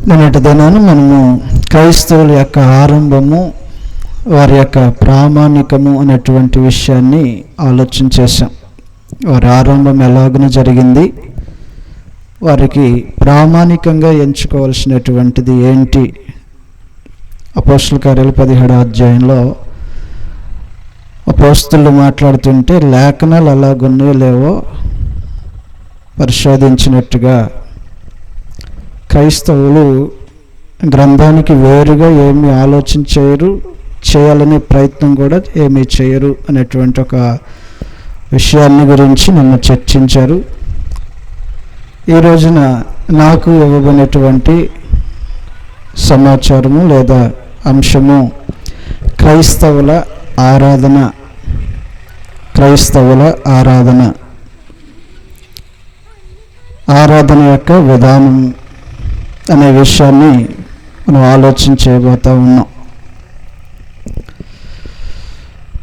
నిన్నటి దినాన్ని మనము క్రైస్తవుల యొక్క ఆరంభము, వారి యొక్క ప్రామాణికము అనేటువంటి విషయాన్ని ఆలోచన చేశాం. వారి ఆరంభం ఎలాగనో జరిగింది, వారికి ప్రామాణికంగా ఎంచుకోవాల్సినటువంటిది ఏంటి? అపోస్తల కార్యాలు 17వ అధ్యాయంలో అపోస్తలులు మాట్లాడుతుంటే లేఖనాలు అలాగున్నాయో లేవో పరిశోధించినట్టుగా క్రైస్తవులు గ్రంథానికి వేరుగా ఏమీ ఆలోచన చేయరు, చేయాలనే ప్రయత్నం కూడా ఏమీ చేయరు అనేటువంటి ఒక విషయాన్ని గురించి నన్ను చర్చించారు. ఈ రోజున నాకు ఇవ్వబడినటువంటి సమాచారము లేదా అంశము క్రైస్తవుల ఆరాధన. క్రైస్తవుల ఆరాధన, ఆరాధన యొక్క విధానం అనే విషయాన్ని మనం ఆలోచన చేయబోతూ ఉన్నాం.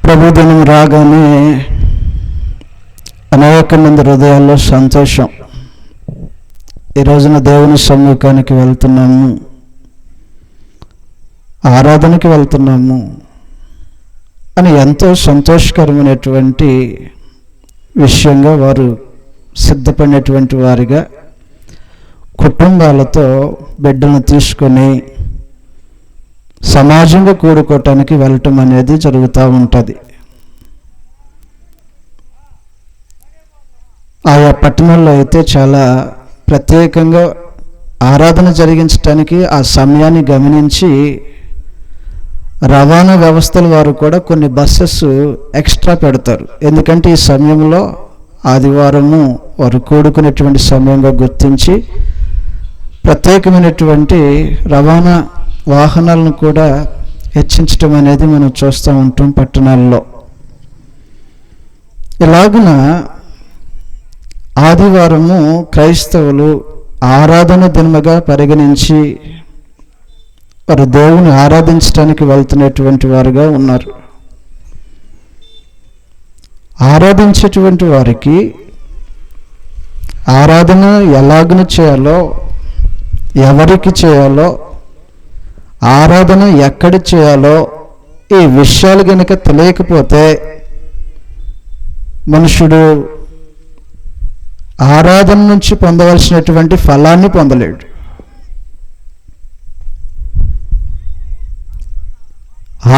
ప్రభుదినం రాగానే అనేక మంది హృదయాల్లో సంతోషం. ఈ రోజున దేవుని సమ్ముఖానికి వెళ్తున్నాము, ఆరాధనకి వెళ్తున్నాము అని ఎంతో సంతోషకరమైనటువంటి విషయంగా వారు సిద్ధపడినటువంటి వారిగా కుటుంబాలతో బిడ్డలను తీసుకొని సమాజంగా కూడుకోవటానికి వెళ్ళటం అనేది జరుగుతూ ఉంటుంది. ఆయా పట్టణాల్లో అయితే చాలా ప్రత్యేకంగా ఆరాధన జరిగించడానికి ఆ సమయాన్ని గమనించి రవాణా వ్యవస్థల వారు కూడా కొన్ని బస్సెస్ ఎక్స్ట్రా పెడతారు. ఎందుకంటే ఈ సమయంలో ఆదివారము వారు కూడుకునేటువంటి సమయంగా గుర్తించి ప్రత్యేకమైనటువంటి రవాణా వాహనాలను కూడా హెచ్చించడం అనేది మనం చూస్తూ ఉంటాం పట్టణాల్లో. ఇలాగున ఆదివారము క్రైస్తవులు ఆరాధన దినముగా పరిగణించి వారు దేవుని ఆరాధించడానికి వెళ్తున్నటువంటి వారుగా ఉన్నారు. ఆరాధించేటువంటి వారికి ఆరాధన ఎలాగన చేయాలో, ఎవరికి చేయాలో, ఆరాధన ఎక్కడ చేయాలో ఈ విషయాలు కనుక తెలియకపోతే మనుషుడు ఆరాధన నుంచి పొందవలసినటువంటి ఫలాన్ని పొందలేడు.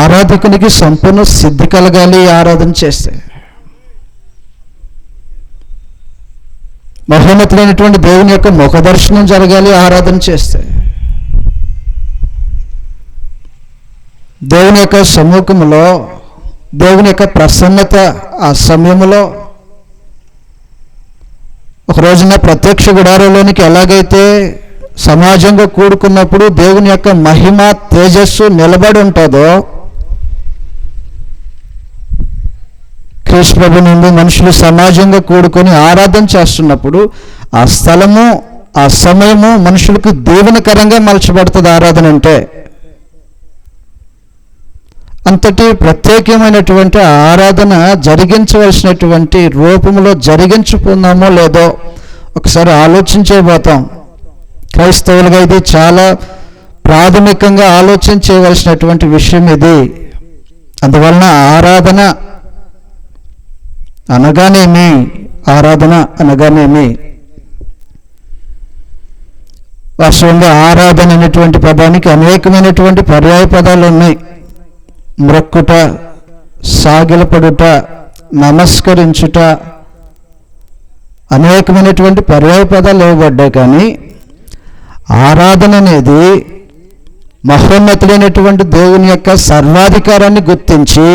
ఆరాధకునికి సంపూర్ణ సిద్ధి కలగాలి. ఆరాధన చేస్తే మహోన్నతులైనటువంటి దేవుని యొక్క ముఖ దర్శనం జరగాలి. ఆరాధన చేస్తే దేవుని యొక్క సమ్ముఖంలో, దేవుని యొక్క ప్రసన్నత ఆ సమయంలో ఒక రోజున ప్రత్యక్ష గుడారంలోనికి ఎలాగైతే సమాజంగా కూడుకున్నప్పుడు దేవుని యొక్క మహిమ తేజస్సు నిలబడి ఉంటుందో, క్రీస్తు ప్రభు నుండి మనుషులు సమాజంగా కూడుకొని ఆరాధన చేస్తున్నప్పుడు ఆ స్థలము, ఆ సమయము మనుషులకు దీవెనకరంగా మలచబడుతుంది. ఆరాధన అంటే అంతటి ప్రత్యేకమైనటువంటి ఆరాధన జరిగించవలసినటువంటి రూపంలో జరిగించుకున్నామో లేదో ఒకసారి ఆలోచించబోతాం. క్రైస్తవులుగా ఇది చాలా ప్రాథమికంగా ఆలోచన చేయవలసినటువంటి విషయం ఇది. అందువలన ఆరాధన అనగానేమి, ఆరాధన అనగానేమి, వాస్తవంగా ఆరాధన అనేటువంటి పదానికి అనేకమైనటువంటి పర్యాయ పదాలు ఉన్నాయి. మ్రొక్కుట, సాగిలపడుట, నమస్కరించుట, అనేకమైనటువంటి పర్యాయ పదాలు ఇవ్వబడ్డాయి. కానీ ఆరాధన అనేది మహోన్నతులైనటువంటి దేవుని యొక్క సర్వాధికారాన్ని గుర్తించి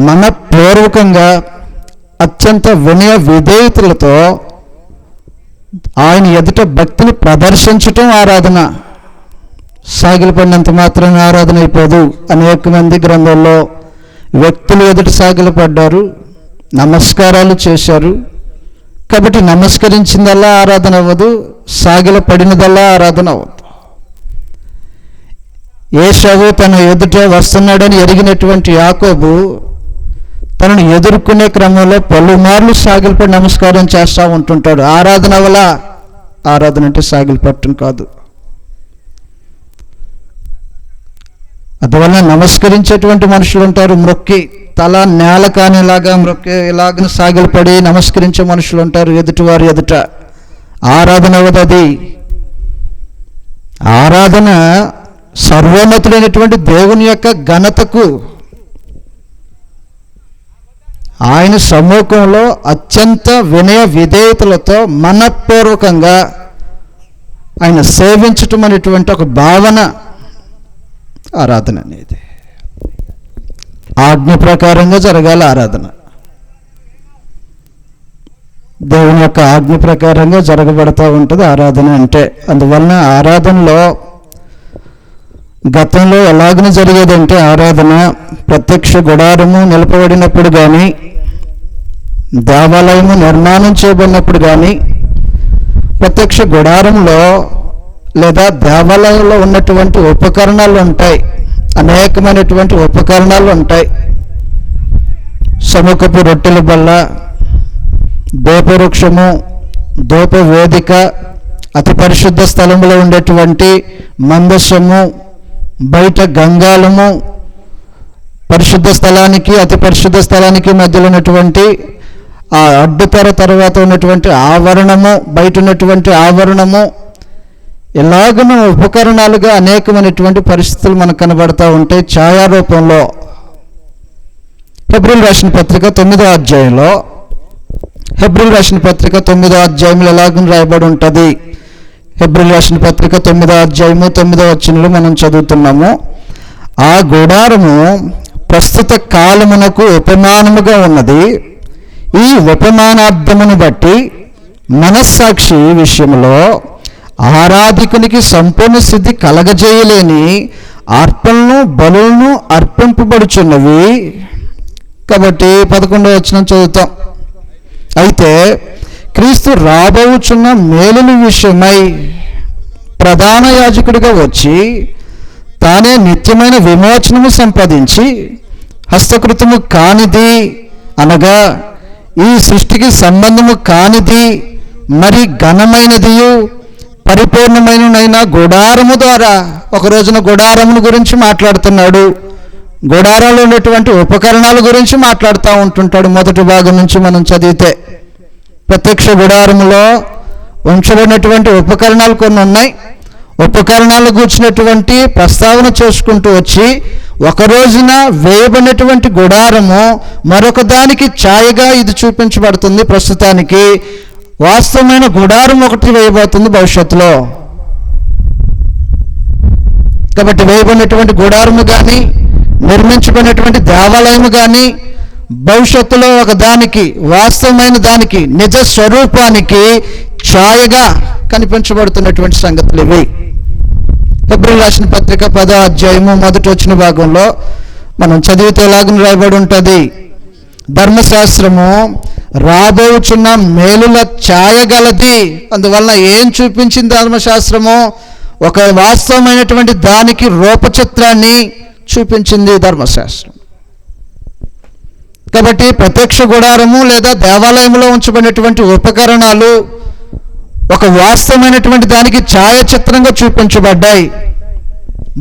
మనపూర్వకంగా అత్యంత వినయ విధేయతలతో ఆయన ఎదుట భక్తిని ప్రదర్శించటం ఆరాధన. సాగిలపడినంత మాత్రం ఆరాధన అయిపోదు. అనేక మంది గ్రంథాల్లో వ్యక్తులు ఎదుట సాగిలపడ్డారు, నమస్కారాలు చేశారు. కాబట్టి నమస్కరించిందల్లా ఆరాధన అవ్వదు, సాగిలపడినదల్లా ఆరాధన అవ్వదు. ఏశావు తన ఎదుట వస్తున్నాడని ఎరిగినటువంటి యాకోబు తనను ఎదుర్కొనే క్రమంలో పలుమార్లు సాగిలపడి నమస్కారం చేస్తూ ఉంటుంటాడు. ఆరాధన వల్ల ఆరాధన అంటే సాగిలపట్టం కాదు. అందువల్ల నమస్కరించేటువంటి మనుషులు ఉంటారు, మొక్కి తల నేల కానిలాగా మొక్కి ఇలాగ సాగిలపడి నమస్కరించే మనుషులు ఉంటారు ఎదుటివారు ఎదుట. ఆరాధన అవదది. ఆరాధన సర్వోన్నతుడైనటువంటి దేవుని యొక్క ఘనతకు, ఆయన సమ్ముఖంలో అత్యంత వినయ విధేయతలతో మనపూర్వకంగా ఆయన సేవించటం అనేటువంటి ఒక భావన ఆరాధన అనేది. ఆజ్ఞ ప్రకారంగా జరగాలి ఆరాధన. దేవుని యొక్క ఆజ్ఞ ప్రకారంగా జరగబడుతూ ఉంటుంది ఆరాధన అంటే. అందువలన ఆరాధనలో గతంలో ఎలాగన జరిగేదంటే, ఆరాధన ప్రత్యక్ష గుడారము నిలపబడినప్పుడు కానీ, దేవాలయము నిర్మాణం చేయబడినప్పుడు కానీ, ప్రత్యక్ష గుడారంలో లేదా దేవాలయంలో ఉన్నటువంటి ఉపకరణాలు ఉంటాయి, అనేకమైనటువంటి ఉపకరణాలు ఉంటాయి. సముఖపు రొట్టెల బల్ల, ధూపవృక్షము, ధూప వేదిక, అతి పరిశుద్ధ స్థలంలో ఉండేటువంటి మందస్సము, బయట గంగాళము, పరిశుద్ధ స్థలానికి అతి పరిశుద్ధ స్థలానికి మధ్యలో ఉన్నటువంటి ఆ అడ్డుతెర తర్వాత ఉన్నటువంటి ఆవరణము, బయట ఉన్నటువంటి ఆవరణము, ఇలాగన ఉపకరణాలుగా అనేకమైనటువంటి పరిస్థితులు మనకు కనబడతా ఉంటాయి ఛాయారూపంలో. హెబ్రీయులకు రాసిన పత్రిక 9వ అధ్యాయంలో, హెబ్రీయులకు రాసిన పత్రిక 9వ అధ్యాయంలో ఎలాగని రాయబడి ఉంటుంది. హెబ్రీయులకు రాసిన పత్రిక 9వ అధ్యాయము 9వ వచనంలో మనం చదువుతున్నాము. ఆ గుడారము ప్రస్తుత కాలమునకు ఉపమానముగా ఉన్నది. ఈ ఉపమానార్థమును బట్టి మనస్సాక్షి విషయంలో ఆరాధికునికి సంపూర్ణ స్థితి కలగజేయలేని అర్పణను బలులను అర్పింపబడుచున్నవి. కాబట్టి 11వ వచనం చదువుతాం. అయితే క్రీస్తు రాబోచున్న మేలుల విషయమై ప్రధాన యాజకుడిగా వచ్చి తానే నిత్యమైన విమోచనము సంపాదించి హస్తకృతము కానిది, అనగా ఈ సృష్టికి సంబంధము కానిది మరి ఘనమైనదియు పరిపూర్ణమైననైన గుడారము ద్వారా, ఒక రోజున గుడారమును గురించి మాట్లాడుతున్నాడు. గుడారాలు ఉన్నటువంటి ఉపకరణాల గురించి మాట్లాడుతూ ఉంటుంటాడు. మొదటి భాగం నుంచి మనం చదివితే ప్రత్యక్ష గుడారములో ఉంచబడినటువంటి ఉపకరణాలు కొన్ని ఉన్నాయి. ఉపకరణాలు కూర్చున్నటువంటి ప్రస్తావన చేసుకుంటూ వచ్చి, ఒక రోజున వేయబడినటువంటి గుడారము మరొక దానికి ఛాయగా ఇది చూపించబడుతుంది. ప్రస్తుతానికి వాస్తవమైన గుడారం ఒకటి వేయబోతుంది భవిష్యత్తులో. కాబట్టి వేయబడినటువంటి గుడారము కానీ, నిర్మించబడినటువంటి దేవాలయము కానీ భవిష్యత్తులో ఒక దానికి, వాస్తవమైన దానికి, నిజ స్వరూపానికి ఛాయగా కనిపించబడుతున్నటువంటి సంగతులు ఇవి. హెబ్రీయులకు రాసిన పత్రిక 10వ అధ్యాయము మొదటి వచ్చిన భాగంలో మనం చదివితే ఎలాగని రాయబడి ఉంటుంది. ధర్మశాస్త్రము రాబోచున్న మేలుల ఛాయగలది. అందువలన ఏం చూపించింది ధర్మశాస్త్రము? ఒక వాస్తవమైనటువంటి దానికి రూపచిత్రాన్ని చూపించింది ధర్మశాస్త్రం. కాబట్టి ప్రత్యక్ష గుడారము లేదా దేవాలయంలో ఉంచబడినటువంటి ఉపకరణాలు ఒక వాస్తవమైనటువంటి దానికి ఛాయాచిత్రంగా చూపించబడ్డాయి.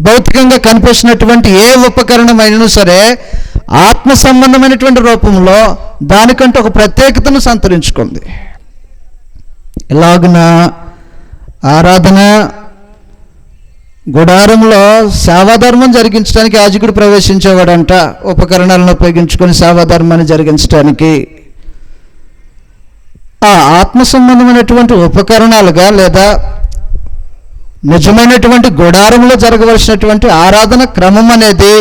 భౌతికంగా కనిపించినటువంటి ఏ ఉపకరణమైనా సరే ఆత్మ సంబంధమైనటువంటి రూపంలో దానికంటే ఒక ప్రత్యేకతను సంతరించుకుంది. ఇలాగున ఆరాధన గుడారంలో సేవాధర్మం జరిగించడానికి యాజకుడు ప్రవేశించేవాడంట. ఉపకరణాలను ఉపయోగించుకొని సేవాధర్మాన్ని జరిగించడానికి ఆ ఆత్మ సంబంధమైనటువంటి ఉపకరణాలుగా లేదా నిజమైనటువంటి గుడారంలో జరగవలసినటువంటి ఆరాధన క్రమం అనేది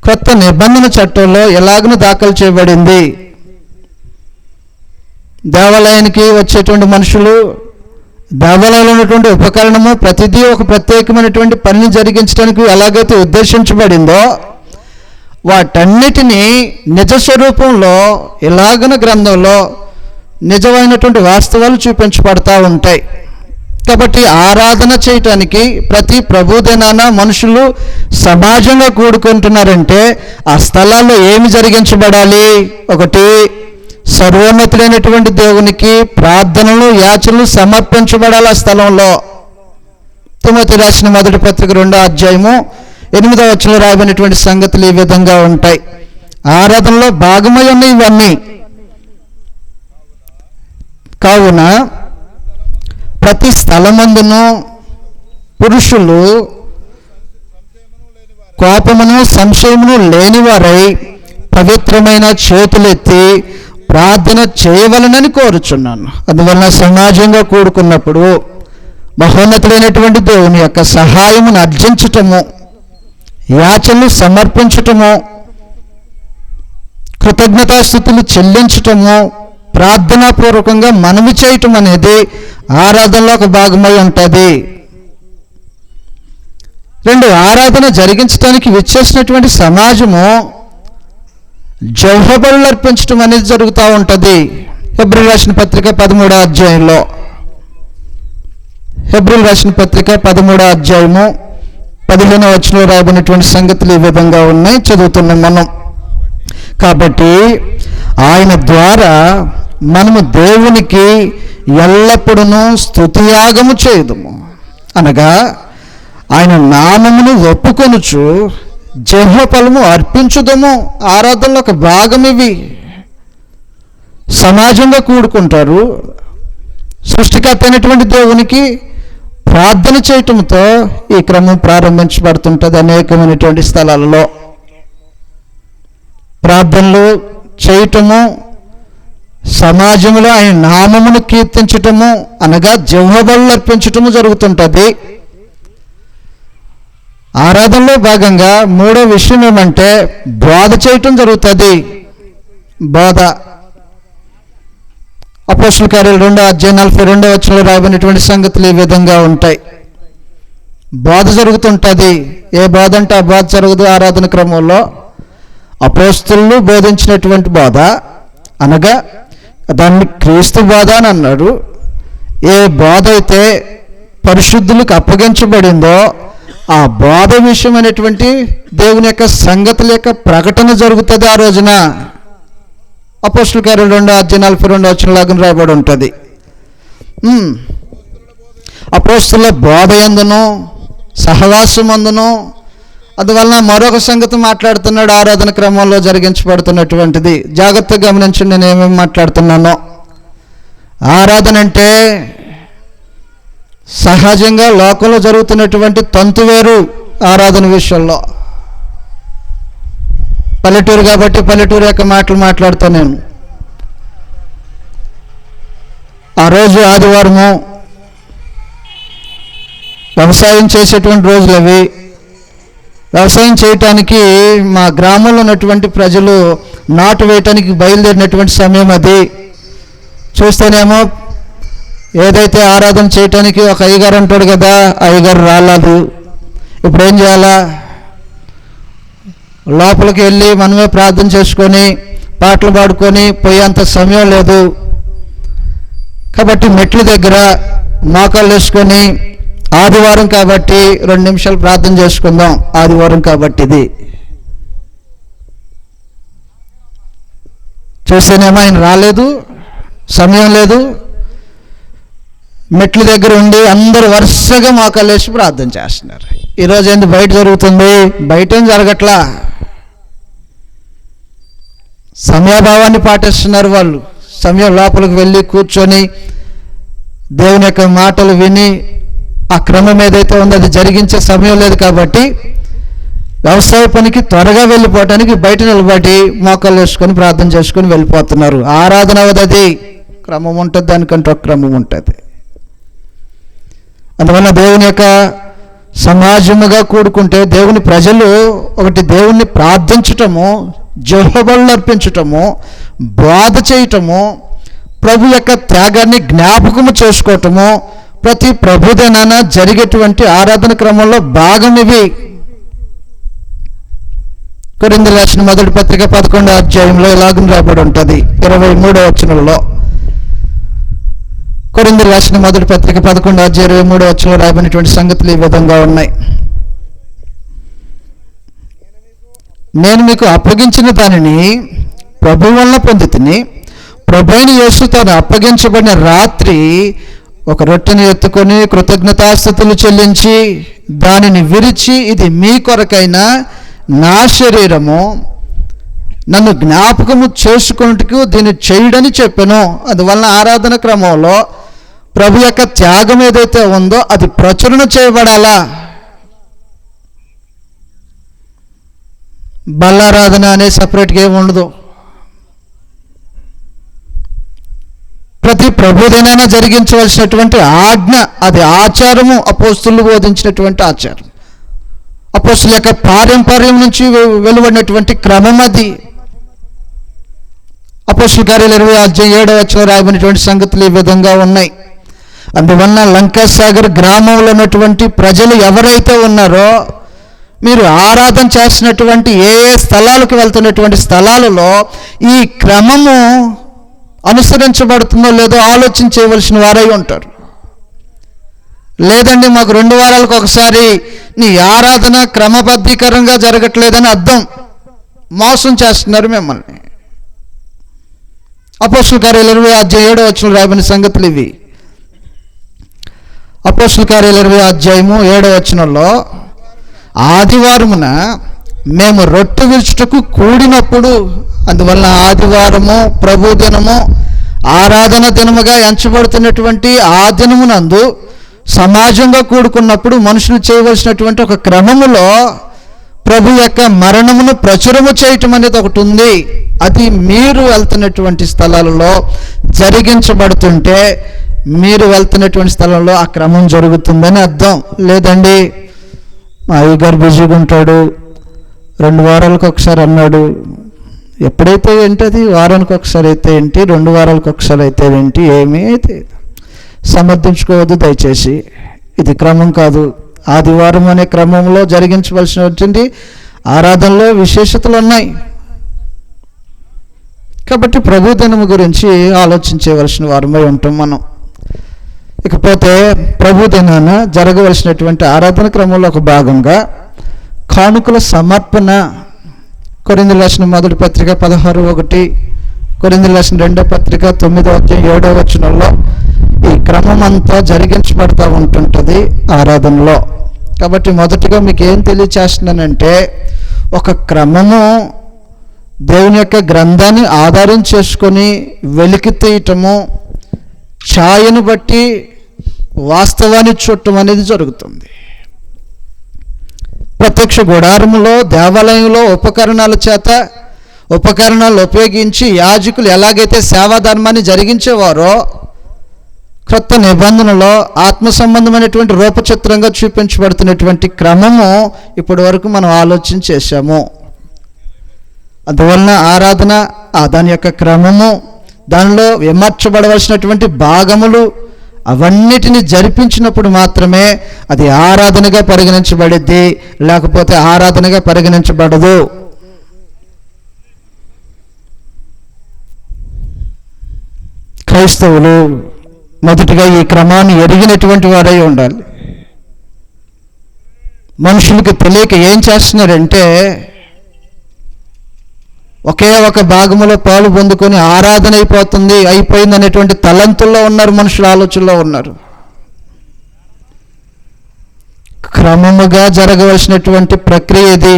కొత్త నిబంధన చట్టంలో ఎలాగనూ దాఖలు చేయబడింది. దేవాలయానికి వచ్చేటువంటి మనుషులు దేవాలయంలో ఉన్నటువంటి ఉపకరణము ప్రతిదీ ఒక ప్రత్యేకమైనటువంటి పనిని జరిగించడానికి ఎలాగైతే ఉద్దేశించబడిందో వాటన్నిటినీ నిజ స్వరూపంలో ఇలాగన గ్రంథంలో నిజమైనటువంటి వాస్తవాలు చూపించబడతా ఉంటాయి. కాబట్టి ఆరాధన చేయటానికి ప్రతి ప్రభుదినాన మనుషులు సమాజంగా కూడుకుంటున్నారంటే ఆ స్థలాల్లో ఏమి జరిగించబడాలి? ఒకటి సర్వోన్నతుడైనటువంటి దేవునికి ప్రార్థనలు యాచనలు సమర్పించబడాలి. ఆ స్థలంలో తిమోతి రాసిన మొదటి పత్రిక 2వ అధ్యాయము 8వ వచనంలో రాయబడినటువంటి సంగతులు ఈ విధంగా ఉంటాయి. ఆరాధనలో భాగమై ఉన్న ఇవన్నీ. కావున ప్రతి స్థలమందును పురుషులు కోపమును సంశయమును లేనివారై పవిత్రమైన చేతులెత్తి ప్రార్థన చేయవలనని కోరుచున్నాను. అందువలన సమాజంగా కూడుకున్నప్పుడు మహోన్నతుడైనటువంటి దేవుని యొక్క సహాయమును అర్జించటము, యాచనలు సమర్పించటము, కృతజ్ఞతాస్తుతులు చెల్లించటము, ప్రార్థనాపూర్వకంగా మనవి చేయటం అనేది ఆరాధనలో ఒక భాగమై ఉంటుంది. 2, ఆరాధన జరిగించడానికి విచ్చేసినటువంటి సమాజము జవహబలు అర్పించడం అనేది జరుగుతూ ఉంటుంది. హెబ్రీయులకు రాసిన పత్రిక 13వ అధ్యాయంలో, హెబ్రీయులకు రాసిన పత్రిక 13వ అధ్యాయము 15వ వచనంలో రాయబడినటువంటి సంగతులు ఈ విధంగా ఉన్నాయి. చదువుతున్నాం మనం. కాబట్టి ఆయన ద్వారా మనము దేవునికి ఎల్లప్పుడూ స్తుతియాగము చేయుదుము, అనగా ఆయన నామమును ఒప్పుకొనుచు జహ్వఫలము అర్పించుదము. ఆరాధనలో ఒక భాగం ఇవి. సమాజంగా కూడుకుంటారు. సృష్టికర్త అయినటువంటి దేవునికి ప్రార్థన చేయటంతో ఈ క్రమం ప్రారంభించబడుతుంటుంది. అనేకమైనటువంటి స్థలాలలో ప్రార్థనలు చేయటము, సమాజంలో ఆయన నామమును కీర్తించటము, అనగా జహ్వబలు అర్పించటము జరుగుతుంటుంది. ఆరాధనలో భాగంగా 3వ విషయం ఏమంటే బోధ చేయటం జరుగుతుంది. బోధ. అపోస్తలుల కార్యాలు 2వ అధ్యాయం 42వ వచనంలో రాయబడినటువంటి సంగతులు ఈ విధంగా ఉంటాయి. బోధ జరుగుతుంటుంది. ఏ బోధ అంటే ఆ బోధ జరగదు ఆరాధన క్రమంలో. అపోస్తలులు బోధించినటువంటి బోధ, అనగా దాన్ని క్రీస్తు బోధ అని అన్నాడు. ఏ బోధ అయితే పరిశుద్ధులకు అప్పగించబడిందో ఆ బోధ విషయం అనేటువంటి దేవుని యొక్క సంగతుల యొక్క ప్రకటన జరుగుతుంది ఆ రోజున. అపోస్తలుల కార్యాలు 2వ అధ్యాయం 42వ వచనంలాగా రాయబడి ఉంటుంది. అపోస్తలుల బోధ యందును సహవాసం అందును. అందువలన మరొక సంగతి మాట్లాడుతున్నాడు ఆరాధన క్రమంలో జరిగించబడుతున్నటువంటిది. జాగ్రత్తగా గమనించండి నేను ఏమేమి మాట్లాడుతున్నానో. ఆరాధన అంటే సహజంగా లోకంలో జరుగుతున్నటువంటి తంతు వేరు. ఆరాధన విషయంలో పల్లెటూరు కాబట్టి పల్లెటూరు యొక్క మాటలు మాట్లాడుతాను నేను. ఆ రోజు ఆదివారము వ్యవసాయం చేసేటువంటి రోజులు అవి. వ్యవసాయం చేయటానికి మా గ్రామంలో ఉన్నటువంటి ప్రజలు నాటు వేయటానికి బయలుదేరినటువంటి సమయం అది. చూస్తేనేమో ఏదైతే ఆరాధన చేయటానికి ఒక అయ్యగారు అంటాడు కదా, అయ్యగారు రాలేదు. ఇప్పుడు ఏం చేయాలా? లోపలికి వెళ్ళి మనమే ప్రార్థన చేసుకొని పాటలు పాడుకొని పోయేంత సమయం లేదు. కాబట్టి మెట్ల దగ్గర మోకాళ్ళు వేసుకొని ఆదివారం కాబట్టి 2 నిమిషాలు ప్రార్థన చేసుకుందాం, ఆదివారం కాబట్టి ఇది చూస్తేనేమో ఆయన రాలేదు, సమయం లేదు. మెట్ల దగ్గర ఉండి అందరూ వరుసగా మోకాళ్ళు వేసి ప్రార్థన చేస్తున్నారు. ఈరోజు ఏంది బయట జరుగుతుంది? బయట ఏం జరగట్లా. సమయాభావాన్ని పాటిస్తున్నారు వాళ్ళు. సమయం లోపలికి వెళ్ళి కూర్చొని దేవుని యొక్క మాటలు విని ఆ క్రమం ఏదైతే ఉందో అది జరిగించే సమయం లేదు. కాబట్టి వ్యవసాయ పనికి త్వరగా వెళ్ళిపోవటానికి బయట నిలబడి మోకాళ్ళు వేసుకొని ప్రార్థన చేసుకొని వెళ్ళిపోతున్నారు. ఆరాధన అవదది క్రమం ఉంటుంది, దానికంటే ఒక క్రమం ఉంటుంది. అందువల్ల దేవుని యొక్క సమాజముగా కూడుకుంటే దేవుని ప్రజలు ఒకటి దేవుణ్ణి ప్రార్థించటము, జెహోవాను అర్పించటము, బోధ చేయటము, ప్రభు యొక్క త్యాగాన్ని జ్ఞాపకము చేసుకోవటము ప్రతి ప్రభుదినాన జరిగేటువంటి ఆరాధన క్రమంలో భాగం ఇవి. కొరింథీయులకు రాసిన మొదటి పత్రిక 11వ అధ్యాయంలో ఇలాగ రాబడి ఉంటుంది 23వ వచనంలో. కొరింథీయులకు రాసిన మొదటి పత్రిక 11వ అధ్యాయం 23వ వచనంలో రాయబడినటువంటి సంగతులు ఈ విధంగా ఉన్నాయి. నేను మీకు అప్పగించిన దానిని ప్రభువు వలన పొందితిని, ప్రభువైన యేసు తాను అప్పగించబడిన రాత్రి ఒక రొట్టెని ఎత్తుకొని కృతజ్ఞతాస్తుతులు చెల్లించి దానిని విరిచి, ఇది మీ కొరకైన నా శరీరము, నన్ను జ్ఞాపకము చేసుకున్నట్టుకు దీన్ని చేయుడని చెప్పాను. అందువలన ఆరాధన క్రమంలో ప్రభు యొక్క త్యాగం ఏదైతే ఉందో అది ప్రచురణ చేయబడాలా. బల్లారాధన అనే సపరేట్గా ఏమి ఉండదు. ప్రతి ప్రభుదినాన జరిగించవలసినటువంటి ఆజ్ఞ, అది ఆచారము, అపోస్తులు బోధించినటువంటి ఆచారం, అపోస్తుల యొక్క పారంపర్యం నుంచి వెలువడినటువంటి క్రమం అది. అపోస్తుల కార్యాలు 20:7 రాయబడినటువంటి సంగతులు ఈ విధంగా ఉన్నాయి. అందువలన లంకాసాగర్ గ్రామంలో ఉన్నటువంటి ప్రజలు ఎవరైతే ఉన్నారో, మీరు ఆరాధన చేసినటువంటి ఏ స్థలాలకు వెళ్తున్నటువంటి స్థలాలలో ఈ క్రమము అనుసరించబడుతుందో లేదో ఆలోచన చేయవలసిన వారై ఉంటారు. లేదండి మాకు 2 వారాలకు ఒకసారి నీ ఆరాధన క్రమబద్ధీకరంగా జరగట్లేదని అర్థం. మోసం చేస్తున్నారు మిమ్మల్ని. అపోస్తుల కార్యాలు 20:7 రాయబడిన సంగతులు ఇవి. అపోస్తుల కార్యాలు 20:7 ఆదివారమున మేము రొట్టె విరుచుటకు కూడినప్పుడు, అందువల్ల ఆదివారము ప్రభు దినము ఆరాధన దినముగా ఎంచబడుతున్నటువంటి ఆ దినమునందు సమాజంగా కూడుకున్నప్పుడు మనుషులు చేయవలసినటువంటి ఒక క్రమములో ప్రభు యొక్క మరణమును ప్రచురము చేయటం అనేది ఒకటి ఉంది. అది మీరు వెళ్తున్నటువంటి స్థలాలలో జరిగించబడుతుంటే, మీరు వెళ్తున్నటువంటి స్థలంలో ఆ క్రమం జరుగుతుందని అర్థం. లేదండి మా అయ్యగారు బిజీగా ఉంటాడు, 2 వారాలకు ఒకసారి అన్నాడు, ఎప్పుడైతే ఏంటి అది, వారానికి ఒకసారి అయితే ఏంటి, 2 వారాలకు ఒకసారి అయితే ఏంటి, ఏమీ అయితే సమర్థించుకోవద్దు దయచేసి. ఇది క్రమం కాదు. ఆదివారం అనే క్రమంలో జరిగించవలసినటువంటి ఆరాధనలో విశేషతలు ఉన్నాయి. కాబట్టి ప్రభు దినము గురించి ఆలోచించవలసిన వారమై ఉంటాం మనం. ఇకపోతే ప్రభు దినాన జరగవలసినటువంటి ఆరాధన క్రమంలో ఒక భాగంగా కానుకల సమర్పణ. కొరింథీయులకు రాసిన 1 పత్రిక 16:1, కొరింథీయులకు రాసిన 2 పత్రిక 9:7 ఈ క్రమం అంతా జరిగించబడతా ఉంటుంటుంది ఆరాధనలో. కాబట్టి మొదటిగా మీకు ఏం తెలియచేస్తున్నానంటే, ఒక క్రమము దేవుని యొక్క గ్రంథాన్ని ఆధారం చేసుకొని వెలికి తీయటము, ఛాయను బట్టి వాస్తవాన్ని చూడటం అనేది జరుగుతుంది. ప్రత్యక్ష గుడారములో దేవాలయంలో ఉపకరణాలు ఉపయోగించి యాజకులు ఎలాగైతే సేవాధర్మాన్ని జరిగించేవారో, క్రొత్త నిబంధనలో ఆత్మ సంబంధమైనటువంటి రూపచిత్రంగా చూపించబడుతున్నటువంటి క్రమము ఇప్పటి వరకు మనం ఆలోచన చేశాము. అందువలన ఆరాధన, దాని యొక్క క్రమము, దానిలో విమర్చబడవలసినటువంటి భాగములు అవన్నిటిని జరిపించినప్పుడు మాత్రమే అది ఆరాధనగా పరిగణించబడిద్ది, లేకపోతే ఆరాధనగా పరిగణించబడదు. క్రైస్తవులు మొదటిగా ఈ క్రమాన్ని ఎరిగినటువంటి వారై ఉండాలి. మనుషులకు తెలియక ఏం చేస్తున్నారంటే, ఒకే ఒక భాగములో పాలు పొందుకొని ఆరాధన అయిపోయింది అనేటువంటి తలంతుల్లో ఉన్నారు, మనుషుల ఆలోచనలో ఉన్నారు. క్రమముగా జరగవలసినటువంటి ప్రక్రియ ఇది.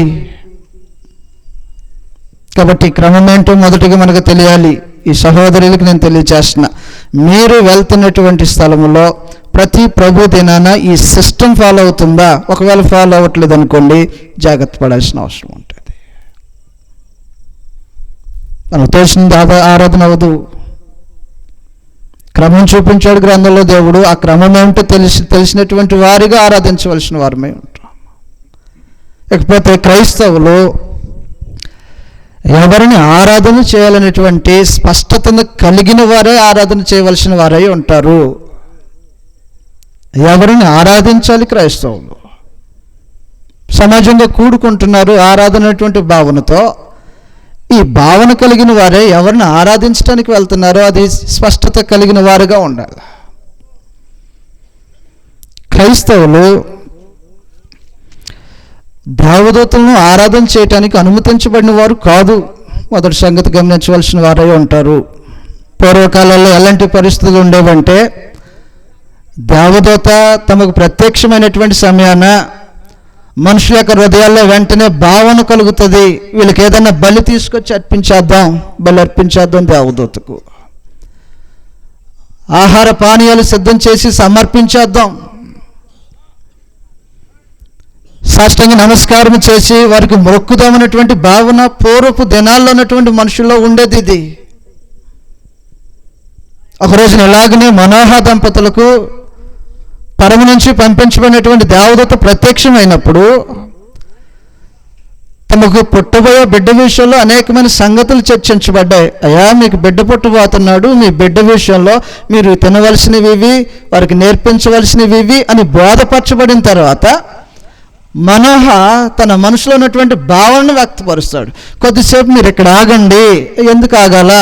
కాబట్టి క్రమం ఏంటో మొదటిగా మనకు తెలియాలి. ఈ సహోదరులకు నేను తెలియచేస్తున్నా, మీరు వెళ్తున్నటువంటి స్థలంలో ప్రతి ప్రభు దినాన ఈ సిస్టమ్ ఫాలో అవుతుందా? ఒకవేళ ఫాలో అవ్వట్లేదు అనుకోండి, జాగ్రత్త పడాల్సిన అవసరం ఉంటుంది. మనకు తెలిసిన ఆరాధన అవ్వదు. క్రమం చూపించాడు గ్రంథంలో దేవుడు. ఆ క్రమం ఏమిటో తెలిసినటువంటి వారిగా ఆరాధించవలసిన వారమే ఉంటాం. ఇకపోతే క్రైస్తవులు ఎవరిని ఆరాధన చేయాలనేటువంటి స్పష్టతను కలిగిన వారే ఆరాధన చేయవలసిన వారై ఉంటారు. ఎవరిని ఆరాధించాలి? క్రైస్తవులు సమాజంగా కూడుకుంటున్నారు ఆరాధన అనేటువంటి భావనతో. ఈ భావన కలిగిన వారే ఎవరిని ఆరాధించడానికి వెళ్తున్నారో అది స్పష్టత కలిగిన వారుగా ఉండాలి. క్రైస్తవులు దేవదూతలను ఆరాధన చేయటానికి అనుమతించబడిన వారు కాదు. మొదటి సంగతి గమనించవలసిన వారై ఉంటారు. పూర్వకాలంలో ఎలాంటి పరిస్థితులు ఉండేవంటే, దేవదూత తమకు ప్రత్యక్షమైనటువంటి సమయాన మనుషుల యొక్క హృదయాల్లో వెంటనే భావన కలుగుతుంది, వీళ్ళకి ఏదైనా బలి తీసుకొచ్చి బలి అర్పించేద్దాం దేవదూతకు, ఆహార పానీయాలు సిద్ధం చేసి సమర్పించేద్దాం, సాష్టాంగ నమస్కారం చేసి వారికి మొక్కుదామన్నటువంటి భావన పూర్వపు దినాల్లో ఉన్నటువంటి మనుషుల్లో ఉండేది. ఇది ఒక రోజున ఇలాగనే మనోహ దంపతులకు పరమ నుంచి పంపించబడినటువంటి దేవదూత ప్రత్యక్షమైనప్పుడు తమకు పుట్టబోయే బిడ్డ విషయంలో అనేకమైన సంగతులు చర్చించబడ్డాయి. అయ్యా, మీకు బిడ్డ పుట్టబోతున్నాడు, మీ బిడ్డ విషయంలో మీరు తినవలసినవి ఇవి, వారికి నేర్పించవలసినవి ఇవి అని బోధపరచబడిన తర్వాత మనోహ తన మనసులో ఉన్నటువంటి భావనను వ్యక్తపరుస్తాడు. కొద్దిసేపు మీరు ఇక్కడ ఆగండి. ఎందుకు ఆగాల?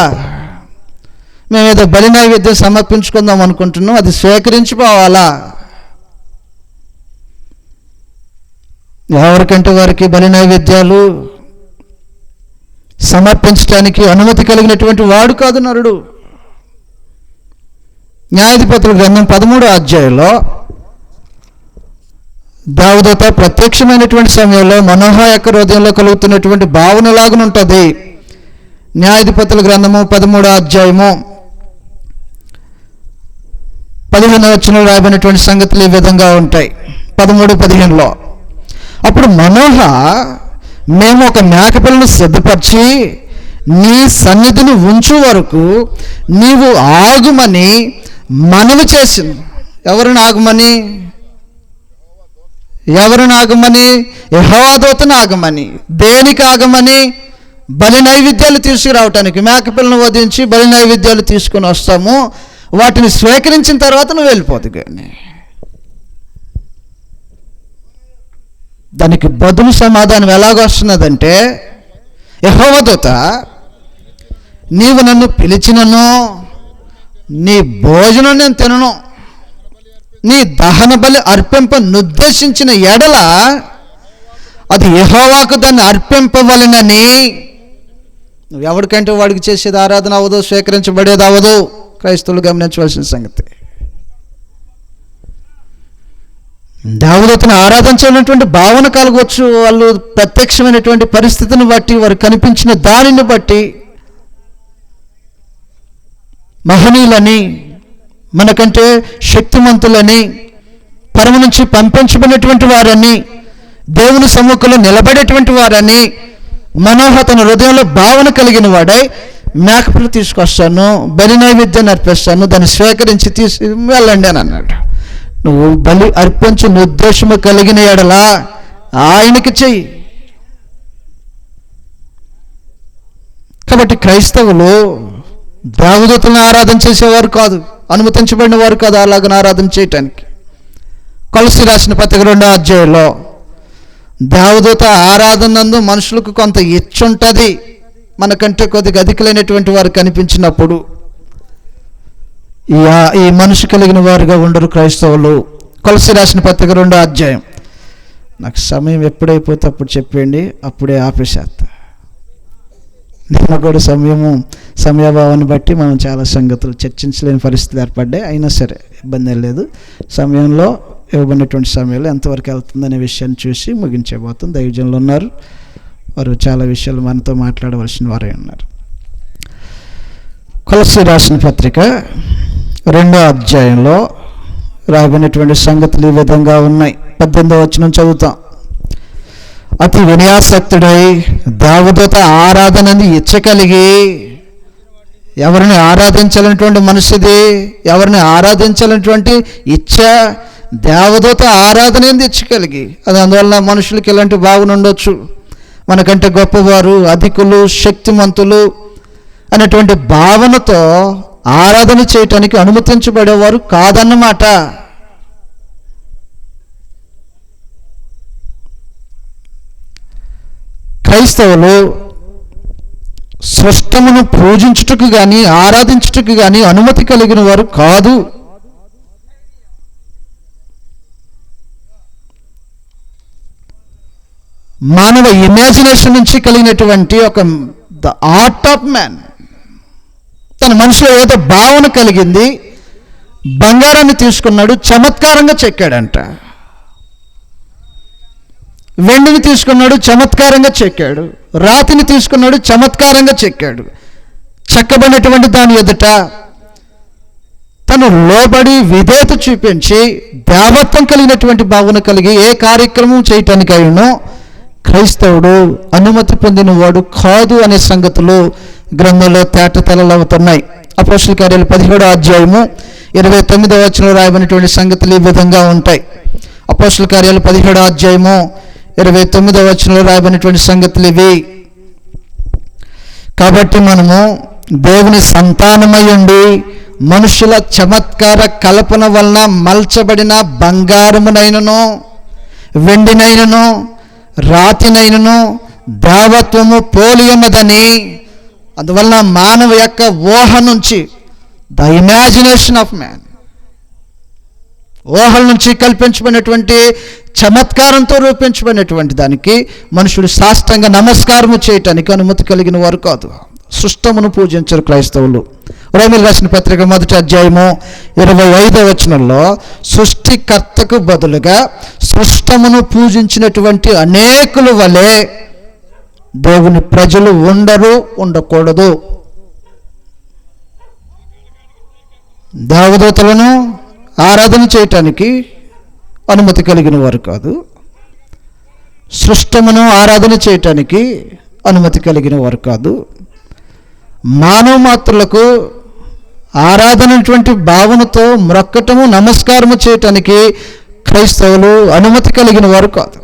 మేము ఏదో బలి నైవేద్యం సమర్పించుకుందాం అనుకుంటున్నాం, అది స్వీకరించిపోవాలా? ఎవరికంటే వారికి బలి నైవేద్యాలు సమర్పించడానికి అనుమతి కలిగినటువంటి వాడు కాదు నరుడు. న్యాయాధిపతుల గ్రంథం 13వ అధ్యాయంలో దేవదూత ప్రత్యక్షమైనటువంటి సమయంలో మనోహ యొక్క హృదయంలో కలుగుతున్నటువంటి భావనలాగునుంటుంది. న్యాయాధిపతుల గ్రంథము 13వ అధ్యాయము 15వ వచనంలో రాయబడినటువంటి సంగతులు ఈ విధంగా ఉంటాయి. 13-15లో అప్పుడు మనోహ, మేము ఒక మేకపిల్లను సిద్ధపరిచి నీ సన్నిధిని ఉంచు వరకు నీవు ఆగుమని మనవి చేసింది. ఎవరిని ఆగమని? యెహోవా దూతను ఆగమని. దేనికి ఆగమని? బలి నైవేద్యాలు తీసుకురావటానికి. మేకపిల్లను వధించి బలి నైవేద్యాలు తీసుకుని వస్తాము, వాటిని స్వీకరించిన తర్వాత నువ్వు వెళ్ళిపోదు. కానీ దానికి బదులు సమాధానం ఎలాగొస్తున్నదంటే, యెహోవా దూత, నీవు నన్ను పిలిచినను నీ భోజనం నేను తినను, నీ దహన బలి అర్పింప నిర్దేశించిన ఎడల అది యెహోవాకు దాన్ని అర్పింపవలెనని. నువ్వు ఎవరికంటే వాడికి చేసేది ఆరాధన అవ్వదు, స్వీకరించబడేది అవ్వదు. క్రైస్తవులు గమనించవలసిన సంగతి. దేవదూతను ఆరాధించాలన్నటువంటి భావన కలగవచ్చు. వాళ్ళు ప్రత్యక్షమైనటువంటి పరిస్థితిని బట్టి, వారు కనిపించిన దానిని బట్టి మహనీయులని, మనకంటే శక్తిమంతులని, పరమ నుంచి పంపించబడినటువంటి వారని, దేవుని సమ్ముఖంలో నిలబడేటువంటి వారని మనోహ తన హృదయంలో భావన కలిగిన వాడై, మేకపిల్ల తీసుకొస్తాను, బలి నైవేద్యాన్ని అర్పిస్తాను, దాన్ని స్వీకరించి వెళ్ళండి అని అన్నాడు. నువ్వు బలి అర్పించు నిర్దేశము కలిగిన ఎడలా ఆయనకి చెయ్యి. కాబట్టి క్రైస్తవులు దేవదూతలను ఆరాధన చేసేవారు కాదు, అనుమతించబడిన వారు కాదు అలాగని ఆరాధన చేయటానికి. కొలస్సీ రాసిన పత్రిక 2వ అధ్యాయంలో దేవదూత ఆరాధన నందు మనుషులకు కొంత ఇచ్చుంటుంది. మనకంటే కొద్దిగా అధికులైనటువంటి వారు కనిపించినప్పుడు ఈ మనసు కలిగిన వారుగా ఉండరు క్రైస్తవులు. కొలస్సీ రాసిన పత్రిక 2వ అధ్యాయం. నాకు సమయం ఎప్పుడైపోతే అప్పుడు చెప్పండి, అప్పుడే ఆపేసేస్తా. నిన్న కూడా సమయాభావాన్ని బట్టి మనం చాలా సంగతులు చర్చించలేని పరిస్థితులు ఏర్పడ్డాయి. అయినా సరే ఇబ్బంది లేదు. సమయంలో ఇవ్వబడినటువంటి సమయంలో ఎంతవరకు వెళ్తుందనే విషయాన్ని చూసి ముగించబోతుంది. దైవజనులు ఉన్నారు, వారు చాలా విషయాలు మనతో మాట్లాడవలసిన వారే ఉన్నారు. కొలస్సీ రాసిన పత్రిక 2వ అధ్యాయంలో రాబడినటువంటి సంగతులు ఈ విధంగా ఉన్నాయి. 18వ వచనం చదువుతాం. అతి వినయాసక్తుడై దేవదూత ఆరాధనని ఇచ్చగలిగి, ఎవరిని ఆరాధించాలనేటువంటి మనసుది, ఎవరిని ఆరాధించాలనేటువంటి ఇచ్చ దేవదూత ఆరాధన ఇచ్చగలిగి, అది అందువల్ల మనుషులకి ఇలాంటి భావన ఉండొచ్చు. మనకంటే గొప్పవారు, అధికులు, శక్తిమంతులు అనేటువంటి భావనతో ఆరాధన చేయటానికి అనుమతించబడేవారు కాదన్నమాట. క్రైస్తవులు స్రష్టమును పూజించుటకు కానీ ఆరాధించుటకు కానీ అనుమతి కలిగిన వారు కాదు. మానవ ఇమాజినేషన్ నుంచి కలిగినటువంటి ద ఆర్ట్ ఆఫ్ మ్యాన్, తన మనసులో ఏదో భావన కలిగింది, బంగారాన్ని తీసుకున్నాడు, చమత్కారంగా చెక్కాడంట. వెండిని తీసుకున్నాడు, చమత్కారంగా చెక్కాడు. రాతిని తీసుకున్నాడు, చమత్కారంగా చెక్కాడు. చెక్కబడినటువంటి దాని ఎదుట తను లోబడి విధేయత చూపించి దేవత్వం కలిగినటువంటి భావన కలిగి ఏ కార్యక్రమం చేయటానికైనా క్రైస్తవుడు అనుమతి పొందినవాడు కాదు అనే సంగతులు గ్రంథంలో తేటతెల్లమవుతున్నాయి. అపోస్తలుల కార్యాలు 17వ అధ్యాయము 29వ వచనంలో రాయబడినటువంటి సంగతులు ఈ విధంగా ఉంటాయి. అపోస్తలుల కార్యాలు 17వ అధ్యాయము 29వ వచనంలో రాయబడినటువంటి సంగతులు ఇవి. కాబట్టి మనము దేవుని సంతానమై ఉండి మనుషుల చమత్కార కల్పన వలన మలచబడిన బంగారమునైనను వెండినైనను రాతినైనను దేవత్వము పోలి ఉన్నదని, అందువలన మానవ యొక్క ఊహ నుంచి, ద ఇమాజినేషన్ ఆఫ్ మ్యాన్, ఊహల నుంచి కల్పించబడినటువంటి చమత్కారంతో రూపించబడినటువంటి దానికి మనుషుడు సాష్టాంగ నమస్కారము చేయటానికి అనుమతి కలిగిన వారు కాదు. సృష్టమును పూజించరు క్రైస్తవులు. రోమీయులకు రాసిన పత్రిక 1వ అధ్యాయము 25వ వచనంలో సృష్టికర్తకు బదులుగా సృష్టమును పూజించినటువంటి అనేకుల వలె దేవుని ప్రజలు ఉండకూడదు. దేవదూతలను ఆరాధన చేయటానికి అనుమతి కలిగిన వారు కాదు. సృష్టమును ఆరాధన చేయటానికి అనుమతి కలిగిన వారు కాదు. మానవ మాత్రులకు ఆరాధనటువంటి భావనతో మ్రొక్కటము నమస్కారము చేయటానికి క్రైస్తవులు అనుమతి కలిగిన వారు కాదు.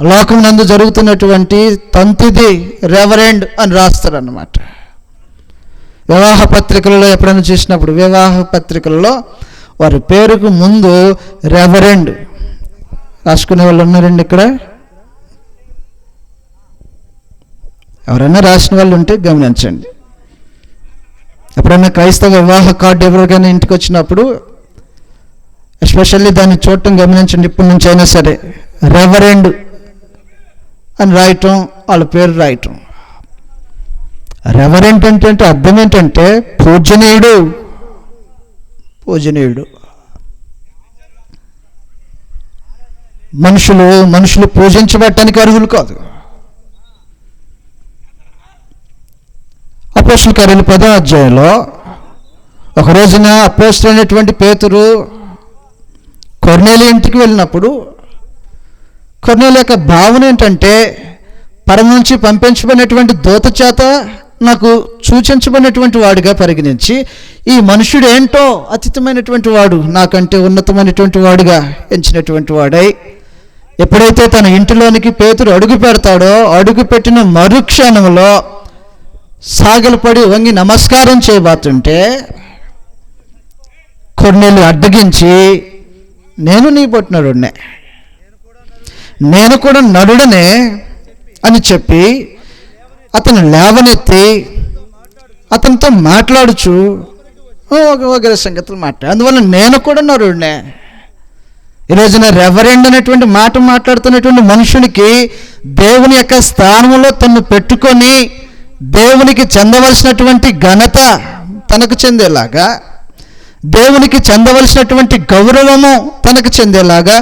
లోకం నందు జరుగుతున్నటువంటి తంతిది రెవరెండ్ అని రాస్తారన్నమాట. వివాహ పత్రికలలో ఎప్పుడైనా చూసినప్పుడు వివాహ పత్రికలలో వారి పేరుకు ముందు రెవరెండ్ రాసుకునే వాళ్ళు ఉన్నారండి ఇక్కడ? ఎవరైనా రాసిన వాళ్ళు ఉంటే గమనించండి. ఎప్పుడైనా క్రైస్తవ వివాహ కార్డు ఎవరికైనా ఇంటికి వచ్చినప్పుడు ఎస్పెషల్లీ దాన్ని చూడటం గమనించండి. ఇప్పటి నుంచి అయినా సరే రెవరెండ్ అని రాయటం, వాళ్ళ పేరు రాయటం. రెవరెంట్ అంటే అర్థం ఏంటంటే పూజనీయుడు. మనుషులు పూజించబడటానికి అర్హులు కాదు. అపోస్తలుల కార్యాలు 10వ అధ్యాయంలో ఒక రోజున అపోస్తలుడైనటువంటి పేతురు కొర్నేలి ఇంటికి వెళ్ళినప్పుడు కొర్నేలి యొక్క భావన ఏంటంటే పరమ నుంచి పంపించబడినటువంటి దూత చేత నాకు సూచించబడినటువంటి వాడిగా పరిగణించి ఈ మనుషుడు ఏంటో అతీతమైనటువంటి వాడు, నాకంటే ఉన్నతమైనటువంటి వాడుగా ఎంచినటువంటి వాడై ఎప్పుడైతే తన ఇంటిలోనికి పేతురు అడుగు పెడతాడో అడుగు పెట్టిన మరుక్షణంలో సాగిలపడి వంగి నమస్కారం చేయబోతుంటే కొర్నేలి అడ్డగించి నేను నీ బొట్టు నరుడినే, నేను కూడా నరుడనే అని చెప్పి అతను లేవనెత్తి అతనితో మాట్లాడుచు వగైరే సంగతులు మాట్లాడు. అందువల్ల నేను కూడా నరుడినే. ఈరోజున రెవరెండ్ అనేటువంటి మాట మాట్లాడుతున్నటువంటి మనుషునికి దేవుని యొక్క స్థానంలో తను పెట్టుకొని దేవునికి చెందవలసినటువంటి ఘనత తనకు చెందేలాగా, దేవునికి చెందవలసినటువంటి గౌరవము తనకు చెందేలాగా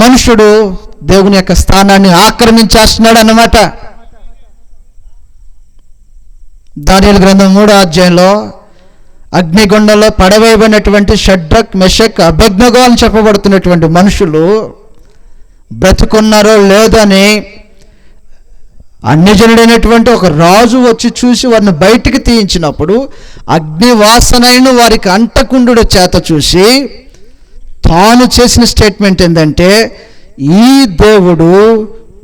మనుషుడు దేవుని యొక్క స్థానాన్ని ఆక్రమించేస్తున్నాడు అన్నమాట. దానియేలు గ్రంథం 3వ అధ్యాయంలో అగ్నిగుండంలో పడవేయబడినటువంటి షడ్రక్ మెషక్ అబేద్నెగో అని చెప్పబడుతున్నటువంటి మనుషులు బ్రతుకున్నారో లేదని అన్యజనుడైనటువంటి ఒక రాజు వచ్చి చూసి వారిని బయటికి తీయించినప్పుడు అగ్నివాసనైన వారికి అంటకుండు చేత చూసి తాను చేసిన స్టేట్మెంట్ ఏంటంటే ఈ దేవుడు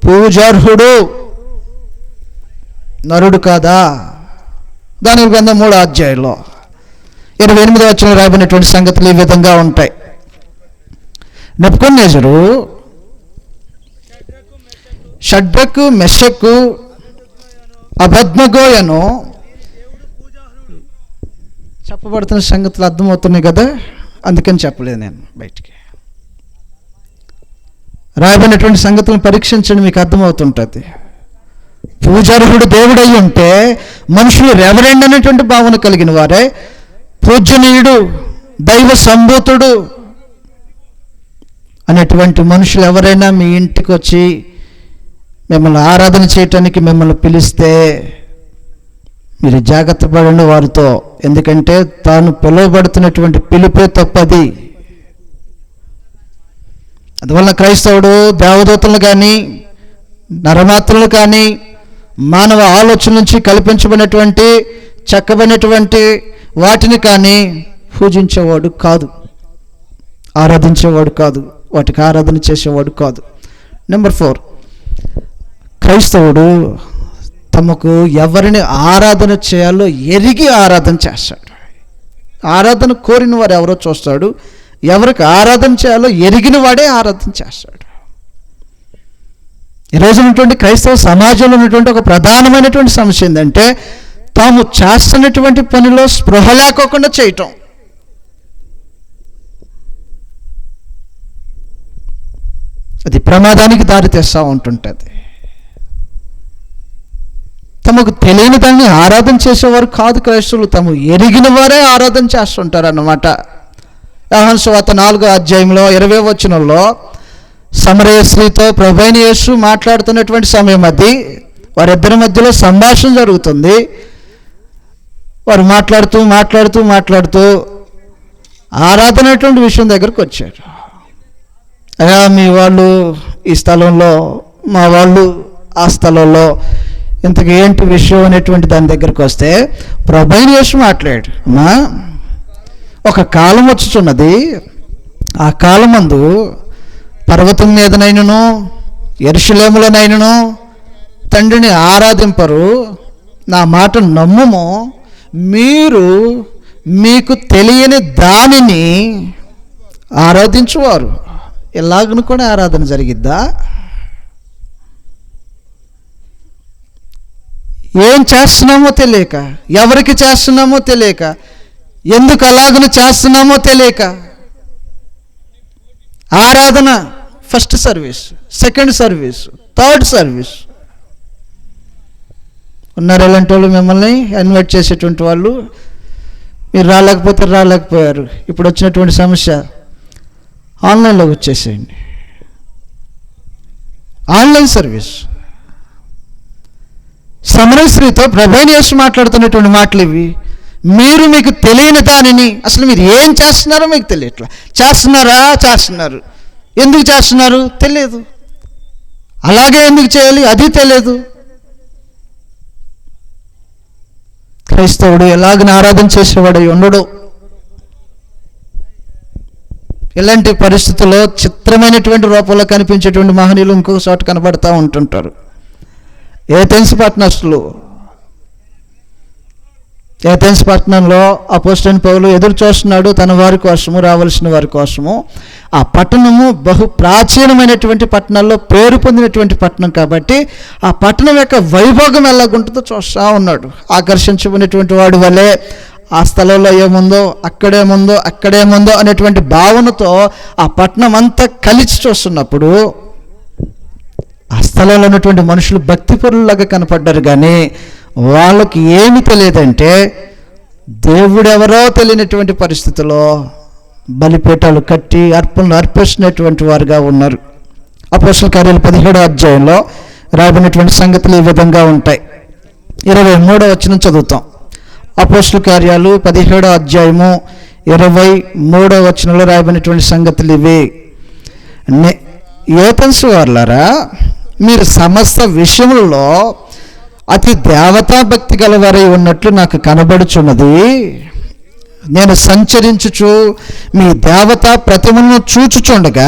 పూజార్హుడు, నరుడు కాదా. దానియేలు గ్రంథం 3వ అధ్యాయంలో 28వ వచనంలో రాయబడినటువంటి సంగతులు ఈ విధంగా ఉంటాయి. నెబుకద్నెజరు షడ్రకు మెషకు అబేద్నెగోయను చెప్పబడుతున్న సంగతులు అర్థమవుతున్నాయి కదా, అందుకని చెప్పలేదు నేను. బయటికి రాయబడినటువంటి సంగతులను పరీక్షించండి, మీకు అర్థమవుతుంటుంది. పూజార్హుడు దేవుడై ఉంటే మనుషులు రెవరెండ్ అనేటువంటి భావన కలిగిన వారే, పూజనీయుడు, దైవ సంభూతుడు అనేటువంటి మనుషులు ఎవరైనా మీ ఇంటికి వచ్చి మిమ్మల్ని ఆరాధన చేయటానికి మిమ్మల్ని పిలిస్తే మీరు జాగ్రత్త పడండి వారితో. ఎందుకంటే తాను పిలువబడుతున్నటువంటి పిలుపే తప్పది. అందువల్ల క్రైస్తవుడు దేవదూతలను కానీ, నరమాత్రులు కానీ, మానవ ఆలోచన నుంచి కల్పించబడినటువంటి చెక్కబడినటువంటి వాటిని కానీ పూజించేవాడు కాదు, ఆరాధించేవాడు కాదు, వాటికి ఆరాధన చేసేవాడు కాదు. నెంబర్ 4, క్రైస్తవుడు తమకు ఎవరిని ఆరాధన చేయాలో ఎరిగి ఆరాధన చేస్తాడు. ఆరాధన కోరిన వారు ఎవరో చూస్తాడు, ఎవరికి ఆరాధన చేయాలో ఎరిగిన వాడే ఆరాధన చేస్తాడు. ఈరోజు ఉన్నటువంటి క్రైస్తవ సమాజంలో ఉన్నటువంటి ఒక ప్రధానమైనటువంటి సమస్య ఏంటంటే తాము చేస్తున్నటువంటి పనిలో స్పృహ లేకోకుండా చేయటం. అది ప్రమాదానికి దారితీస్తూ ఉంటుంటుంది. తమకు తెలియని దాన్ని ఆరాధన చేసేవారు కాదు క్రైస్తవులు, తాము ఎరిగిన వారే ఆరాధన చేస్తుంటారు అన్నమాట. యోహాను సువార్త 4వ అధ్యాయంలో 20వ వచనంలో సమరయ స్త్రీతో ప్రభువైన యేసు మాట్లాడుతున్నటువంటి సమయం అది. వారిద్దరి మధ్యలో సంభాషణ జరుగుతుంది. వారు మాట్లాడుతూ ఆరాధన అటువంటి విషయం దగ్గరకు వచ్చారు. అయ్యా, మీ వాళ్ళు ఈ స్థలంలో, మా వాళ్ళు ఆ స్థలంలో, ఇంతకు ఏంటి విషయం అనేటువంటి దాని దగ్గరకు వస్తే ప్రభువైన యేసు మాట్లాడు, అమ్మా, ఒక కాలం వచ్చుచున్నది, ఆ కాలమందు పర్వతం మీదనైనను యెరూషలేములోనైనను తండ్రిని ఆరాధింపరు. నా మాట నమ్ముము, మీరు మీకు తెలియని దానిని ఆరాధించువారు. ఇలాగను కూడా ఆరాధన జరిగిద్దా? ఏం చేస్తున్నామో తెలియక, ఎవరికి చేస్తున్నామో తెలియక, ఎందుకు అలాగను చేస్తున్నామో తెలియక ఆరాధన first service, second service, third service. ఉన్నారు ఎలాంటి వాళ్ళు మిమ్మల్ని ఇన్వైట్ చేసేటువంటి వాళ్ళు. మీరు రాలేకపోయారు. ఇప్పుడు వచ్చినటువంటి సమస్య ఆన్లైన్లోకి వచ్చేసేయండి. Online service. సమరయ స్త్రీతో ప్రభువైన యేసు మాట్లాడుతున్నటువంటి మాటలు ఇవి. మీరు మీకు తెలియని దానిని, అసలు మీరు ఏం చేస్తున్నారో మీకు తెలియట్లా. చేస్తున్నారు. ఎందుకు చేస్తున్నారు తెలియదు. అలాగే ఎందుకు చేయాలి అది తెలియదు. క్రైస్తవుడు ఎలాగని ఆరాధన చేసేవాడై ఉండడు. ఇలాంటి పరిస్థితుల్లో చిత్రమైనటువంటి రూపంలో కనిపించేటువంటి మహనీయులు ఇంకొక చోట కనబడతా ఉంటుంటారు. ఏథెన్స్ పట్టణంలో అపోస్తలుడైన పౌలు ఎదురు చూస్తున్నాడు తన వారి కోసము, రావాల్సిన వారి కోసము. ఆ పట్టణము బహు ప్రాచీనమైనటువంటి పట్టణాల్లో పేరు పొందినటువంటి పట్టణం కాబట్టి ఆ పట్టణం యొక్క వైభోగం ఎలాగుంటుందో చూస్తూ ఉన్నాడు. ఆకర్షించబడినటువంటి వాడి వల్లే ఆ స్థలంలో ఏముందో అక్కడేముందో అనేటువంటి భావనతో ఆ పట్టణం అంతా కలిసి చూస్తున్నప్పుడు ఆ స్థలంలో ఉన్నటువంటి మనుషులు భక్తిపరులాగా కనపడ్డారు. కానీ వాళ్ళకి ఏమి తెలియదంటే దేవుడెవరో తెలియనటువంటి పరిస్థితుల్లో బలిపీఠాలు కట్టి అర్పణలు అర్పిస్తున్నటువంటి వారుగా ఉన్నారు. అపోస్తల కార్యాలు 17వ అధ్యాయంలో రాబడినటువంటి సంగతులు ఈ విధంగా ఉంటాయి. 23వ వచనం చదువుతాం. అపోస్తల కార్యాలు 17వ అధ్యాయము 23వ వచనంలో రాబడినటువంటి సంగతులు ఇవి. ఏథెన్స్ వారులారా, మీరు సమస్త విషయములలో అతి దేవతా భక్తి గలవారై ఉన్నట్లు నాకు కనబడుచున్నది. నేను సంచరించుచు మీ దేవతా ప్రతిమను చూచుచుండగా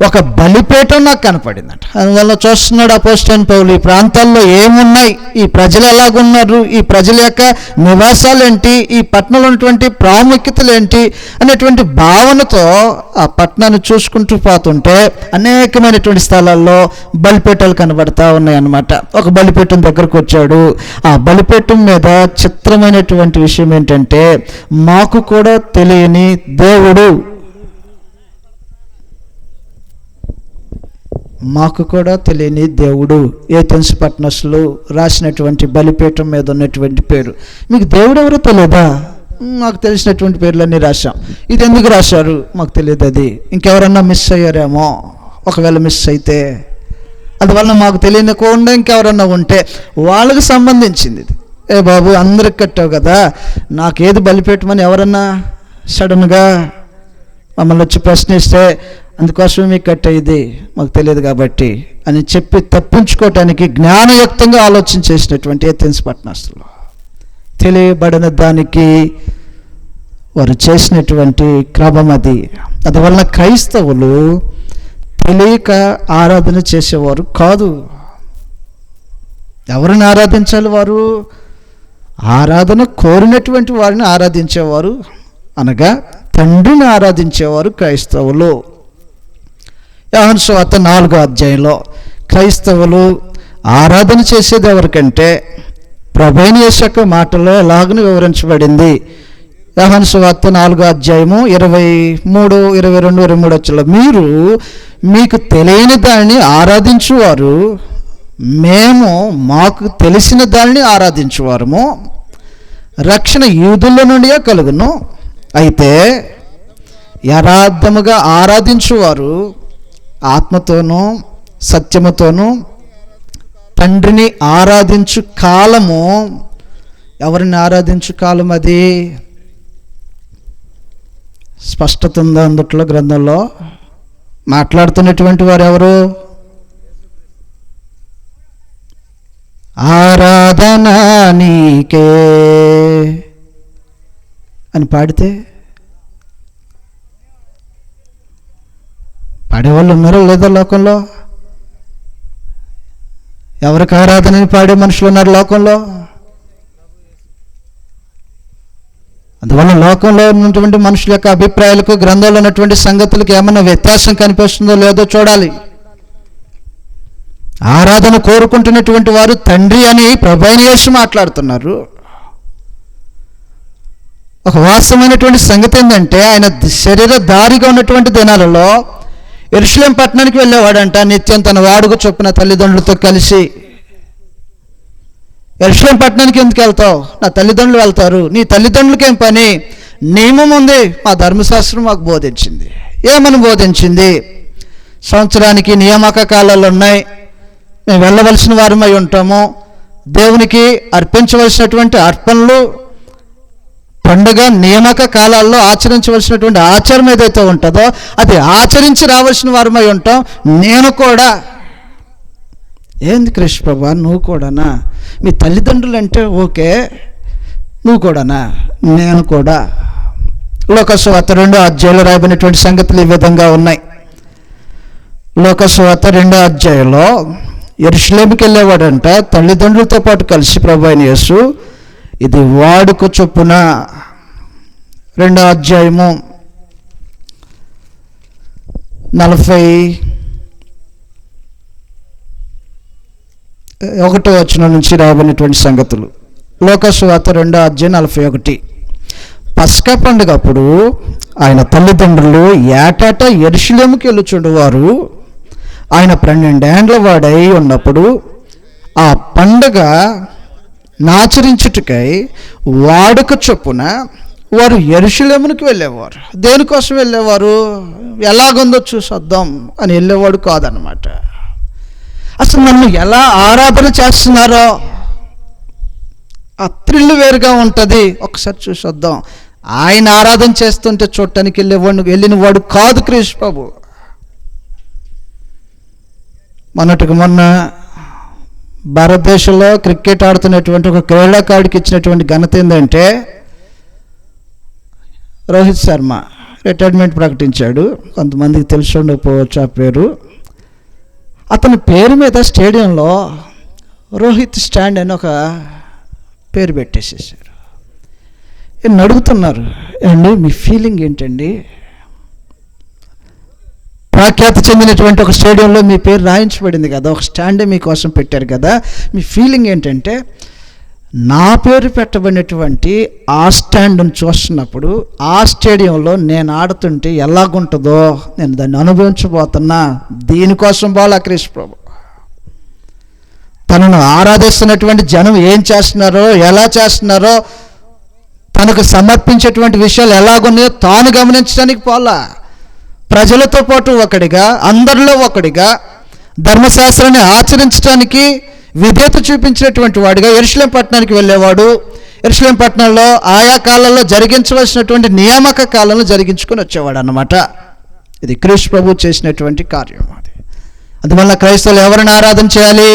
ఒక బలిపీఠం నాకు కనపడిందట. అందువల్ల చూస్తున్నాడు అపోస్తలుడైన పౌలు, ఈ ప్రాంతాల్లో ఏమున్నాయి, ఈ ప్రజలు ఎలాగున్నారు, ఈ ప్రజల యొక్క నివాసాలు ఏంటి, ఈ పట్టణంలో ఉన్నటువంటి ప్రాముఖ్యతలు ఏంటి అనేటువంటి భావనతో ఆ పట్టణాన్ని చూసుకుంటూ పోతుంటే అనేకమైనటువంటి స్థలాల్లో బలిపీఠాలు కనబడతా ఉన్నాయి అన్నమాట. ఒక బలిపీఠం దగ్గరకు వచ్చాడు. ఆ బలిపీఠం మీద చిత్రమైనటువంటి విషయం ఏంటంటే మాకు కూడా తెలియని దేవుడు, మాకు కూడా తెలియని దేవుడు. ఏథెన్స్ పట్టణస్లో రాసినటువంటి బలిపీఠం మీద ఉన్నటువంటి పేరు. మీకు దేవుడు ఎవరో తెలియదా? మాకు తెలిసినటువంటి పేర్లన్నీ రాశాం. ఇది ఎందుకు రాశారు? మాకు తెలియదు. అది ఇంకెవరన్నా మిస్ అయ్యారేమో. ఒకవేళ మిస్ అయితే అందువల్ల మాకు తెలియకుండా ఇంకెవరన్నా ఉంటే వాళ్ళకి సంబంధించింది ఇది. ఏ బాబు, అందరికి కట్టావు కదా, నాకేది బలిపీఠమని ఎవరన్నా సడన్గా మమ్మల్ని వచ్చి ప్రశ్నిస్తే అందుకోసమే మీకు కట్టేది మాకు తెలియదు కాబట్టి అని చెప్పి తప్పించుకోవటానికి జ్ఞానయుక్తంగా ఆలోచన చేసినటువంటి ఏథెన్స్ పట్టణస్థులు తెలియబడిన దానికి వారు చేసినటువంటి క్రమం అది. అందువలన క్రైస్తవులు తెలియక ఆరాధన చేసేవారు కాదు. ఎవరిని ఆరాధించాలి? వారు ఆరాధన కోరినటువంటి వారిని ఆరాధించేవారు, అనగా తండ్రిని ఆరాధించేవారు క్రైస్తవులు. యోహాను సువార్త 4వ అధ్యాయంలో క్రైస్తవులు ఆరాధన చేసేది ఎవరికంటే ప్రభువైన యేసు యొక్క మాటల్లో ఎలాగని వివరించబడింది. యోహాను సువార్త 4వ అధ్యాయము 23, 22, 23 వచ్చలో, మీరు మీకు తెలియని దానిని ఆరాధించువారు, మేము మాకు తెలిసిన దానిని ఆరాధించువారము, రక్షణ యూదుల నుండియే కలుగును. అయితే యథార్థముగా ఆరాధించువారు ఆత్మతోనూ సత్యముతోనూ తండ్రిని ఆరాధించు కాలము. ఎవరిని ఆరాధించు కాలం అది? స్పష్టత ఉందా అందుట్లో గ్రంథంలో? మాట్లాడుతున్నటువంటి వారు ఎవరు? ఆరాధన నీకే అని పాడితే పాడేవాళ్ళు ఉన్నారో లేదో లోకంలో? ఎవరికి ఆరాధనని పాడే మనుషులు ఉన్నారు లోకంలో? అందువల్ల లోకంలో ఉన్నటువంటి మనుషుల యొక్క అభిప్రాయాలకు గ్రంథంలో ఉన్నటువంటి సంగతులకు ఏమైనా వ్యత్యాసం కనిపిస్తుందో లేదో చూడాలి. ఆరాధన కోరుకుంటున్నటువంటి వారు తండ్రి అని ప్రభువైన యేసు మాట్లాడుతున్నారు. ఒక వాస్తవమైనటువంటి సంగతి ఏంటంటే, ఆయన శరీరధారిగా ఉన్నటువంటి దినాలలో యెరూషలేం పట్టణానికి వెళ్ళేవాడంట నిత్యం తన వాడుక చొప్పున తల్లిదండ్రులతో కలిసి. యెరూషలేం పట్టణానికి ఎందుకు వెళ్తావు? నా తల్లిదండ్రులు వెళ్తారు. నీ తల్లిదండ్రులకి ఏం పని? నియమం ఉంది, మా ధర్మశాస్త్రం మాకు బోధించింది. ఏమని బోధించింది? సంవత్సరానికి నియామక కాలాలు ఉన్నాయి, మేము వెళ్ళవలసిన వారమై ఉంటాము. దేవునికి అర్పించవలసినటువంటి అర్పణలు, పండుగ నియామక కాలాల్లో ఆచరించవలసినటువంటి ఆచారం ఏదైతే ఉంటుందో అది ఆచరించి రావాల్సిన వారమై ఉంటాం. నేను కూడా. ఏంది కృష్ణ ప్రభా, నువ్వు కూడానా? మీ తల్లిదండ్రులు అంటే ఓకే, నువ్వు కూడానా? నేను కూడా. లోకసువార్త 2వ అధ్యాయంలో రాయబడినటువంటి సంగతులు ఈ విధంగా ఉన్నాయి. లోకసువార్త 2వ అధ్యాయంలో యెరూషలేముకి వెళ్ళేవాడంట తల్లిదండ్రులతో పాటు కలిసి ప్రభువైన యేసు. ఇది వాడుక చొప్పున 2వ అధ్యాయము 41వ వచనం నుంచి రాబడినటువంటి సంగతులు. లోకసువార్త 2వ అధ్యాయం 41. పస్కా పండుగ అప్పుడు ఆయన తల్లిదండ్రులు ఏటాటా యెరూషలేముకి వెళ్ళుచుండువారు. ఆయన 12 ఏండ్ల వాడై ఉన్నప్పుడు ఆ పండుగ నాచరించుటకై వాడుక చొప్పున వారు యెరూషలేమునికి వెళ్ళేవారు. దేనికోసం వెళ్ళేవారు? ఎలాగుందో చూసొద్దాం అని వెళ్ళేవాడు కాదనమాట. అసలు నన్ను ఎలా ఆరాధన చేస్తున్నారో ఆ థ్రిల్ వేరుగా ఉంటుంది, ఒకసారి చూసొద్దాం. ఆయన ఆరాధన చేస్తుంటే చూడటానికి వెళ్ళిన వాడు కాదు క్రీస్తు ప్రభు. మొన్న భారతదేశంలో క్రికెట్ ఆడుతున్నటువంటి ఒక క్రీడాకారుడికి ఇచ్చినటువంటి ఘనత ఏంటంటే, రోహిత్ శర్మ రిటైర్మెంట్ ప్రకటించాడు. కొంతమందికి తెలిసి ఉండకపోవచ్చు ఆ పేరు. అతని పేరు మీద స్టేడియంలో రోహిత్ స్టాండ్ అని ఒక పేరు పెట్టేసేసారు. ఈయన అడుగుతున్నారు, అండి మీ ఫీలింగ్ ఏంటండి? ప్రఖ్యాతి చెందినటువంటి ఒక స్టేడియంలో మీ పేరు రాయించబడింది కదా, ఒక స్టాండే మీకోసం పెట్టారు కదా, మీ ఫీలింగ్ ఏంటంటే, నా పేరు పెట్టబడినటువంటి ఆ స్టాండ్ని చూస్తున్నప్పుడు ఆ స్టేడియంలో నేను ఆడుతుంటే ఎలాగుంటుందో నేను దాన్ని అనుభవించబోతున్నా. దీనికోసం పోలా క్రీస్తు ప్రభు. తనను ఆరాధిస్తున్నటువంటి జనం ఏం చేస్తున్నారో, ఎలా చేస్తున్నారో, తనకు సమర్పించేటువంటి విషయాలు ఎలాగున్నాయో తాను గమనించడానికి పోలా. ప్రజలతో పాటు ఒకడిగా, అందరిలో ఒకడిగా ధర్మశాస్త్రాన్ని ఆచరించడానికి విధేయత చూపించినటువంటి వాడిగా యెరూషలేము పట్టణానికి వెళ్ళేవాడు. యెరూషలేము పట్టణంలో ఆయా కాలంలో జరిగించవలసినటువంటి నియామక కాలంలో జరిగించుకొని వచ్చేవాడు అన్నమాట. ఇది క్రీస్తు ప్రభు చేసినటువంటి కార్యం. అది అందువల్ల క్రైస్తవులు ఎవరిని ఆరాధన చేయాలి?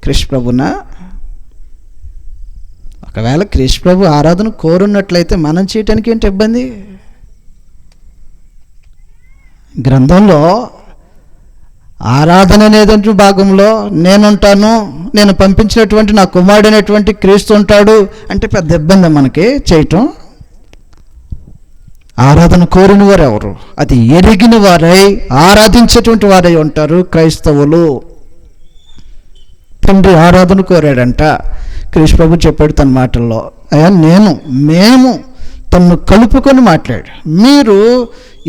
క్రీస్తు ప్రభునా? ఒకవేళ క్రీస్తు ప్రభు ఆరాధన కోరున్నట్లయితే మనం చేయటానికి ఏంటి ఇబ్బంది? గ్రంథంలో ఆరాధన అనేటువంటి భాగంలో నేనుంటాను, నేను పంపించినటువంటి నా కుమారుడైనటువంటి క్రీస్తు ఉంటాడు అంటే పెద్ద ఇబ్బంది మనకి చేయటం. ఆరాధన కోరిన వారు ఎవరు? అది ఎరిగిన వారై ఆరాధించేటువంటి వారై ఉంటారు క్రైస్తవులు. తండ్రి ఆరాధన కోరాడంట. క్రీస్తు ప్రభు చెప్పాడు తన మాటల్లో, అయ్యా మేము తను కలుపుకొని మాట్లాడు. మీరు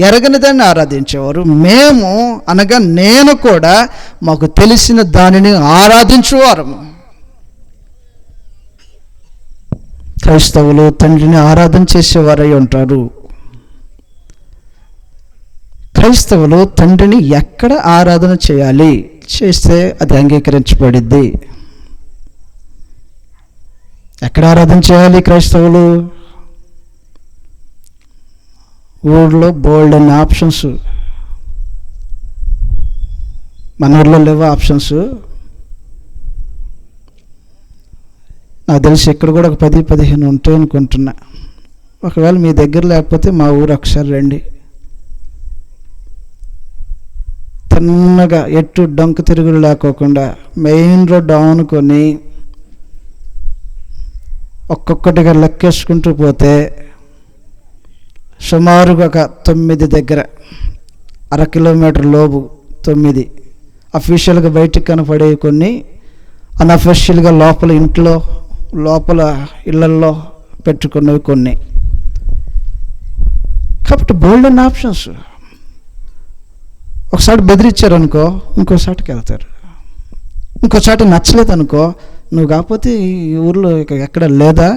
ఎరగని దాన్ని ఆరాధించేవారు, మేము అనగా నేను కూడా మాకు తెలిసిన దానిని ఆరాధించువారు. క్రైస్తవులు తండ్రిని ఆరాధన చేసేవారై ఉంటారు. క్రైస్తవులు తండ్రిని ఎక్కడ ఆరాధన చేయాలి, చేస్తే అది అంగీకరించబడిద్ది. ఎక్కడ ఆరాధన చేయాలి క్రైస్తవులు? ఊళ్ళో బోల్డ్ అనే ఆప్షన్స్. మన ఊళ్ళో లేవా ఆప్షన్స్? నాకు తెలిసి ఇక్కడ కూడా ఒక 10-15 ఉంటాయి అనుకుంటున్నా. ఒకవేళ మీ దగ్గర లేకపోతే మా ఊరు ఒకసారి రండి. తన్నగా ఎట్టు డొంక తిరుగులు లేకోకుండా మెయిన్ రోడ్ ఆనుకొని ఒక్కొక్కటిగా లెక్కేసుకుంటూ పోతే సుమారుగా ఒక 9 దగ్గర, 1/2 కిలోమీటర్ లోపు 9 అఫీషియల్గా బయటికి కనపడే, కొన్ని అన్అఫీషియల్గా లోపల ఇళ్లల్లో పెట్టుకున్నవి కొన్ని. కాబట్టి బోల్డ్ అండ్ ఆప్షన్స్. ఒకసారి బెదిరించారనుకో ఇంకోసాటికి వెళ్తారు, ఇంకోసారి నచ్చలేదనుకో నువ్వు కాకపోతే ఈ ఊర్లో ఎక్కడ లేదా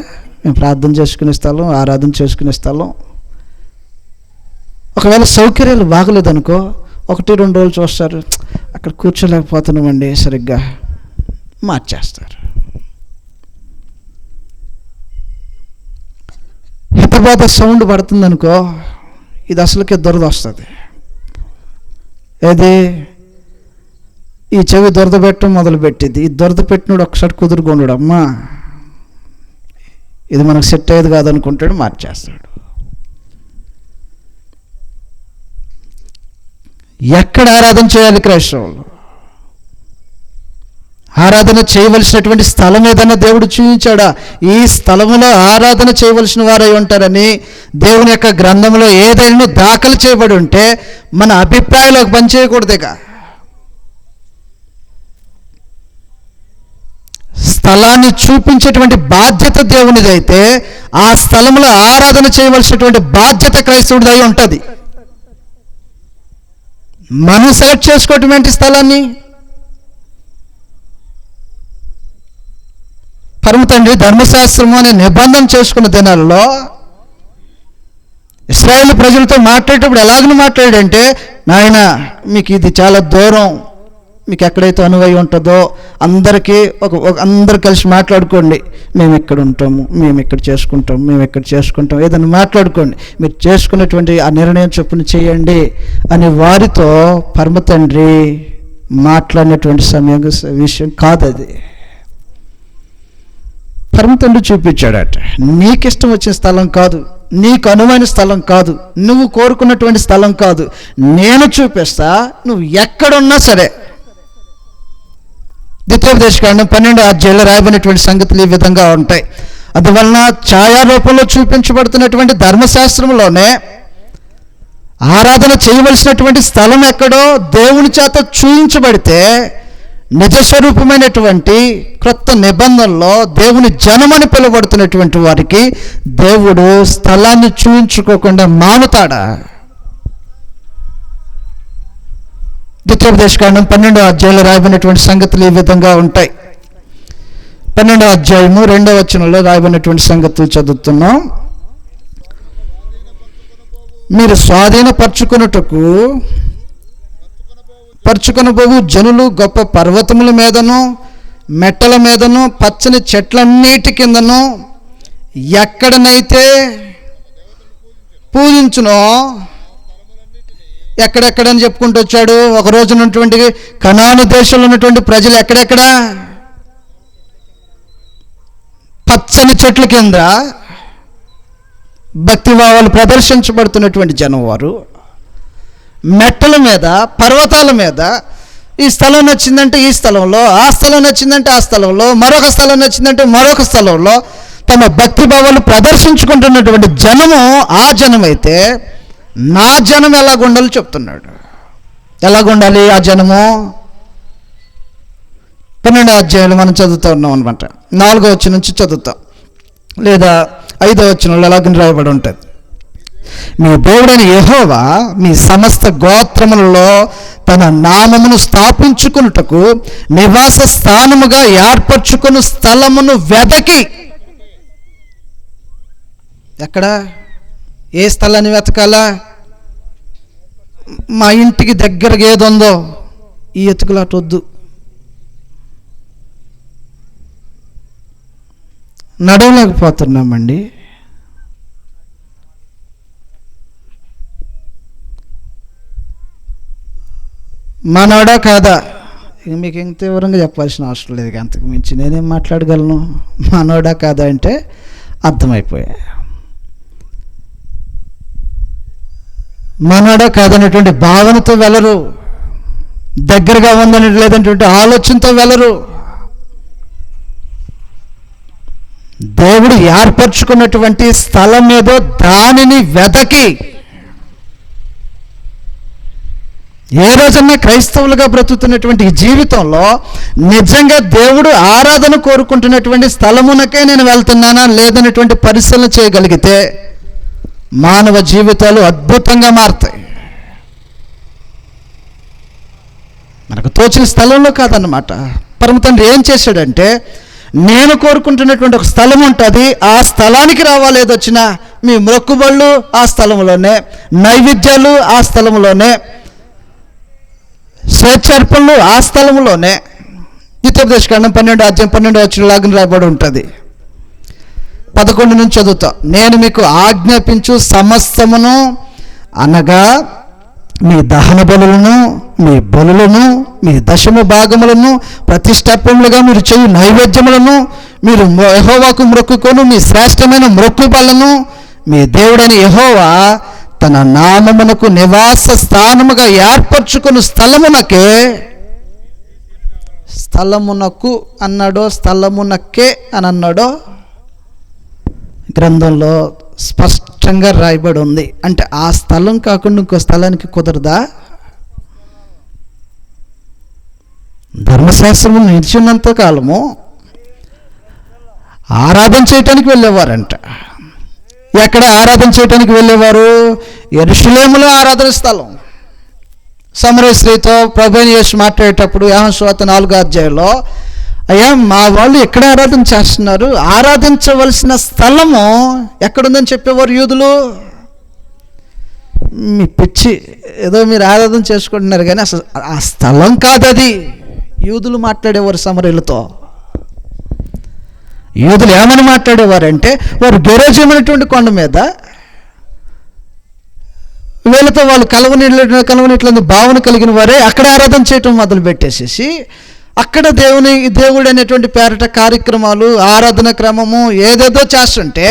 మేము ప్రార్థన చేసుకునే స్థలం, ఆరాధన చేసుకునే స్థలం. ఒకవేళ సౌకర్యాలు బాగలేదనుకో 1-2 రోజులు చూస్తారు, అక్కడ కూర్చోలేకపోతున్నామండి సరిగ్గా, మార్చేస్తారు. హితబోధ సౌండ్ పడుతుందనుకో ఇది అసలుకే దురద వస్తుంది. ఏది? ఈ చెవి దురద పెట్టడం మొదలుపెట్టింది. ఈ దురద పెట్టినోడు ఒకసారి కుదురుకోండు, అమ్మా ఇది మనకు సెట్ అయ్యేది కాదనుకుంటాడు, మార్చేస్తాడు. ఎక్కడ ఆరాధన చేయాలి క్రైస్తవులు? ఆరాధన చేయవలసినటువంటి స్థలం ఏదన్నా దేవుడు చూపించాడా? ఈ స్థలములో ఆరాధన చేయవలసిన వారై ఉంటారని దేవుని యొక్క గ్రంథంలో ఏదైనా దాఖలు చేయబడి ఉంటే మన అభిప్రాయాలకు పనిచేయకూడదుగా. స్థలాన్ని చూపించేటువంటి బాధ్యత దేవునిదైతే ఆ స్థలంలో ఆరాధన చేయవలసినటువంటి బాధ్యత క్రైస్తవుడిది అయి ఉంటుంది. మనం సెలెక్ట్ చేసుకోవటం స్థలాన్ని? పరమ తండ్రి ధర్మశాస్త్రము అనే నిబంధన చేసుకున్న దినాల్లో ఇశ్రాయేలు ప్రజలతో మాట్లాడేటప్పుడు ఎలాగని మాట్లాడంటే, నాయన మీకు ఇది చాలా దూరం, మీకు ఎక్కడైతే అనువై ఉంటుందో అందరికీ అందరు కలిసి మాట్లాడుకోండి, మేము ఇక్కడ ఉంటాము, మేము ఇక్కడ చేసుకుంటాం, మేము ఇక్కడ చేసుకుంటాం, ఏదైనా మాట్లాడుకోండి, మీరు చేసుకున్నటువంటి ఆ నిర్ణయం చొప్పున చేయండి అని వారితో పరమ తండ్రి మాట్లాడినటువంటి విషయం కాదు అది. పరమ తండ్రి చూపించాడట, నీకు ఇష్టం వచ్చిన స్థలం కాదు, నీకు అనువైన స్థలం కాదు, నువ్వు కోరుకున్నటువంటి స్థలం కాదు, నేను చూపిస్తా, నువ్వు ఎక్కడున్నా సరే. ద్వితీయోపదేశకాండం 12వ అధ్యాయంలో రాయబడినటువంటి సంగతులు ఈ విధంగా ఉంటాయి. అందువలన ఛాయారూపంలో చూపించబడుతున్నటువంటి ధర్మశాస్త్రంలోనే ఆరాధన చేయవలసినటువంటి స్థలం ఎక్కడో దేవుని చేత చూపించబడితే నిజస్వరూపమైనటువంటి క్రొత్త నిబంధనలో దేవుని జనమని పిలువబడుతున్నటువంటి వారికి దేవుడు స్థలాన్ని చూయించుకోకుండా మానుతాడా? ద్వితీయోపదేశకాండం 12వ అధ్యాయంలో రాయబడినటువంటి సంగతులు ఈ విధంగా ఉంటాయి. 12వ అధ్యాయము 2వ వచనంలో రాయబడినటువంటి సంగతులు చదువుతున్నాం. మీరు స్వాధీనపరచుకొనుటకు పరుచుకొనబోవు జనులు గొప్ప పర్వతముల మీదను మెట్టల మీదను పచ్చని చెట్లన్నిటి కిందను ఎక్కడనైతే పూజించునో, ఎక్కడెక్కడని చెప్పుకుంటూ వచ్చాడు. ఒక రోజు ఉన్నటువంటి కనాను దేశంలో ఉన్నటువంటి ప్రజలు ఎక్కడెక్కడ? పచ్చని చెట్ల కింద భక్తిభావాలు ప్రదర్శించబడుతున్నటువంటి జనం వారు మెట్టల మీద, పర్వతాల మీద, ఈ స్థలం నచ్చిందంటే ఈ స్థలంలో, ఆ స్థలం నచ్చిందంటే ఆ స్థలంలో, మరొక స్థలం నచ్చిందంటే మరొక స్థలంలో తమ భక్తిభావాలు ప్రదర్శించుకుంటున్నటువంటి జనము ఆ జనమైతే నా జనం ఎలాగుండాలో చెప్తున్నాడు. ఎలాగుండాలి ఆ జనము? 12వ అధ్యాయంలో మనం చదువుతూ ఉన్నాం అనమాట. 4వ వచనం నుంచి చదువుతాం, లేదా 5వ వచనంలో ఎలాగని రాయబడి ఉంటుంది. మీ దేవుడైన యెహోవా మీ సమస్త గోత్రములలో తన నామమును స్థాపించుకొనుటకు నివాస స్థానముగా ఏర్పరచుకుని స్థలమును వెదకి. ఎక్కడ? ఏ స్థలాన్ని వెతకాలా? మా ఇంటికి దగ్గరగా ఏదుందో ఈ ఎతుకులాటొద్దు. నడవలేకపోతున్నామండి. మనోడా కాదా? మీకు ఇంత వివరంగా చెప్పాల్సిన అవసరం లేదు. అంతకు మించి నేనేం మాట్లాడగలను? మనోడా కాదా అంటే అర్థమైపోయా. మనోడా కాదనేటువంటి భావనతో వెళ్ళరు, దగ్గరగా ఉందని లేదనేటువంటి ఆలోచనతో వెళ్ళరు. దేవుడు ఏర్పరచుకున్నటువంటి స్థలం ఏదో దానిని వెతకి. ఏ రోజన్నా క్రైస్తవులుగా బ్రతుకుతున్నటువంటి ఈ జీవితంలో నిజంగా దేవుడు ఆరాధన కోరుకుంటున్నటువంటి స్థలమునకే నేను వెళ్తున్నానా లేదనేటువంటి పరిశీలన చేయగలిగితే మానవ జీవితాలు అద్భుతంగా మారుతాయి. మనకు తోచిన స్థలంలో కాదన్నమాట. పరమ తండ్రి ఏం చేశాడంటే, నేను కోరుకుంటున్నటువంటి ఒక స్థలం ఉంటుంది, ఆ స్థలానికి రావాలి. ఏదొచ్చినా మీ మొక్కుబళ్ళు ఆ స్థలంలోనే, నైవేద్యాలు ఆ స్థలంలోనే, స్వేచ్ఛార్పణలు ఆ స్థలంలోనే. ద్వితీయోపదేశకాండం 12వ అధ్యాయం 12వ వచనం లాగా రాయబడి ఉంటుంది. 11 నుంచి చదువుతా. నేను మీకు ఆజ్ఞాపించు సమస్తమును అనగా మీ దహన బలులను, మీ బలులను, మీ దశమ భాగములను, ప్రతిష్టాపములుగా మీరు చేయు నైవేద్యములను, మీరు యెహోవాకు మొక్కుకొను మీ శ్రేష్టమైన మొక్కుబళ్ళను మీ దేవుడైన యెహోవా తన నామమునకు నివాస స్థానముగా ఏర్పరచుకుని స్థలమునకే, స్థలమునకు అన్నాడో స్థలమునకే అని అన్నాడో గ్రంథంలో స్పష్టంగా రాయబడి ఉంది. అంటే ఆ స్థలం కాకుండా ఇంకో స్థలానికి కుదరదా? ధర్మశాస్త్రము నిలిచినంత కాలము ఆరాధన చేయటానికి వెళ్ళేవారంట. ఎక్కడ ఆరాధన చేయటానికి వెళ్ళేవారు? యెరూషలేములో ఆరాధన స్థలం. సమరయ స్త్రీతో ప్రభువైన యేసు మాట్లాడేటప్పుడు యోహాను సువార్త 4వ అధ్యాయంలో, అయ్యా మా వాళ్ళు ఎక్కడ ఆరాధన చేస్తున్నారు, ఆరాధించవలసిన స్థలము ఎక్కడుందని చెప్పేవారు యూదులు. మీ పిచ్చి, ఏదో మీరు ఆరాధన చేసుకుంటున్నారు కానీ అసలు ఆ స్థలం కాదు అది. యూదులు మాట్లాడేవారు సమరయులతో. యూదులు ఏమని మాట్లాడేవారంటే, వారు గెరోజీమైనటువంటి కొండ మీద వీళ్ళతో వాళ్ళు కలవనిట్లని భావన కలిగిన వారే అక్కడ ఆరాధన చేయటం మొదలు పెట్టేసేసి అక్కడ దేవుడు అనేటువంటి పేరట కార్యక్రమాలు, ఆరాధన క్రమము ఏదేదో చేస్తుంటే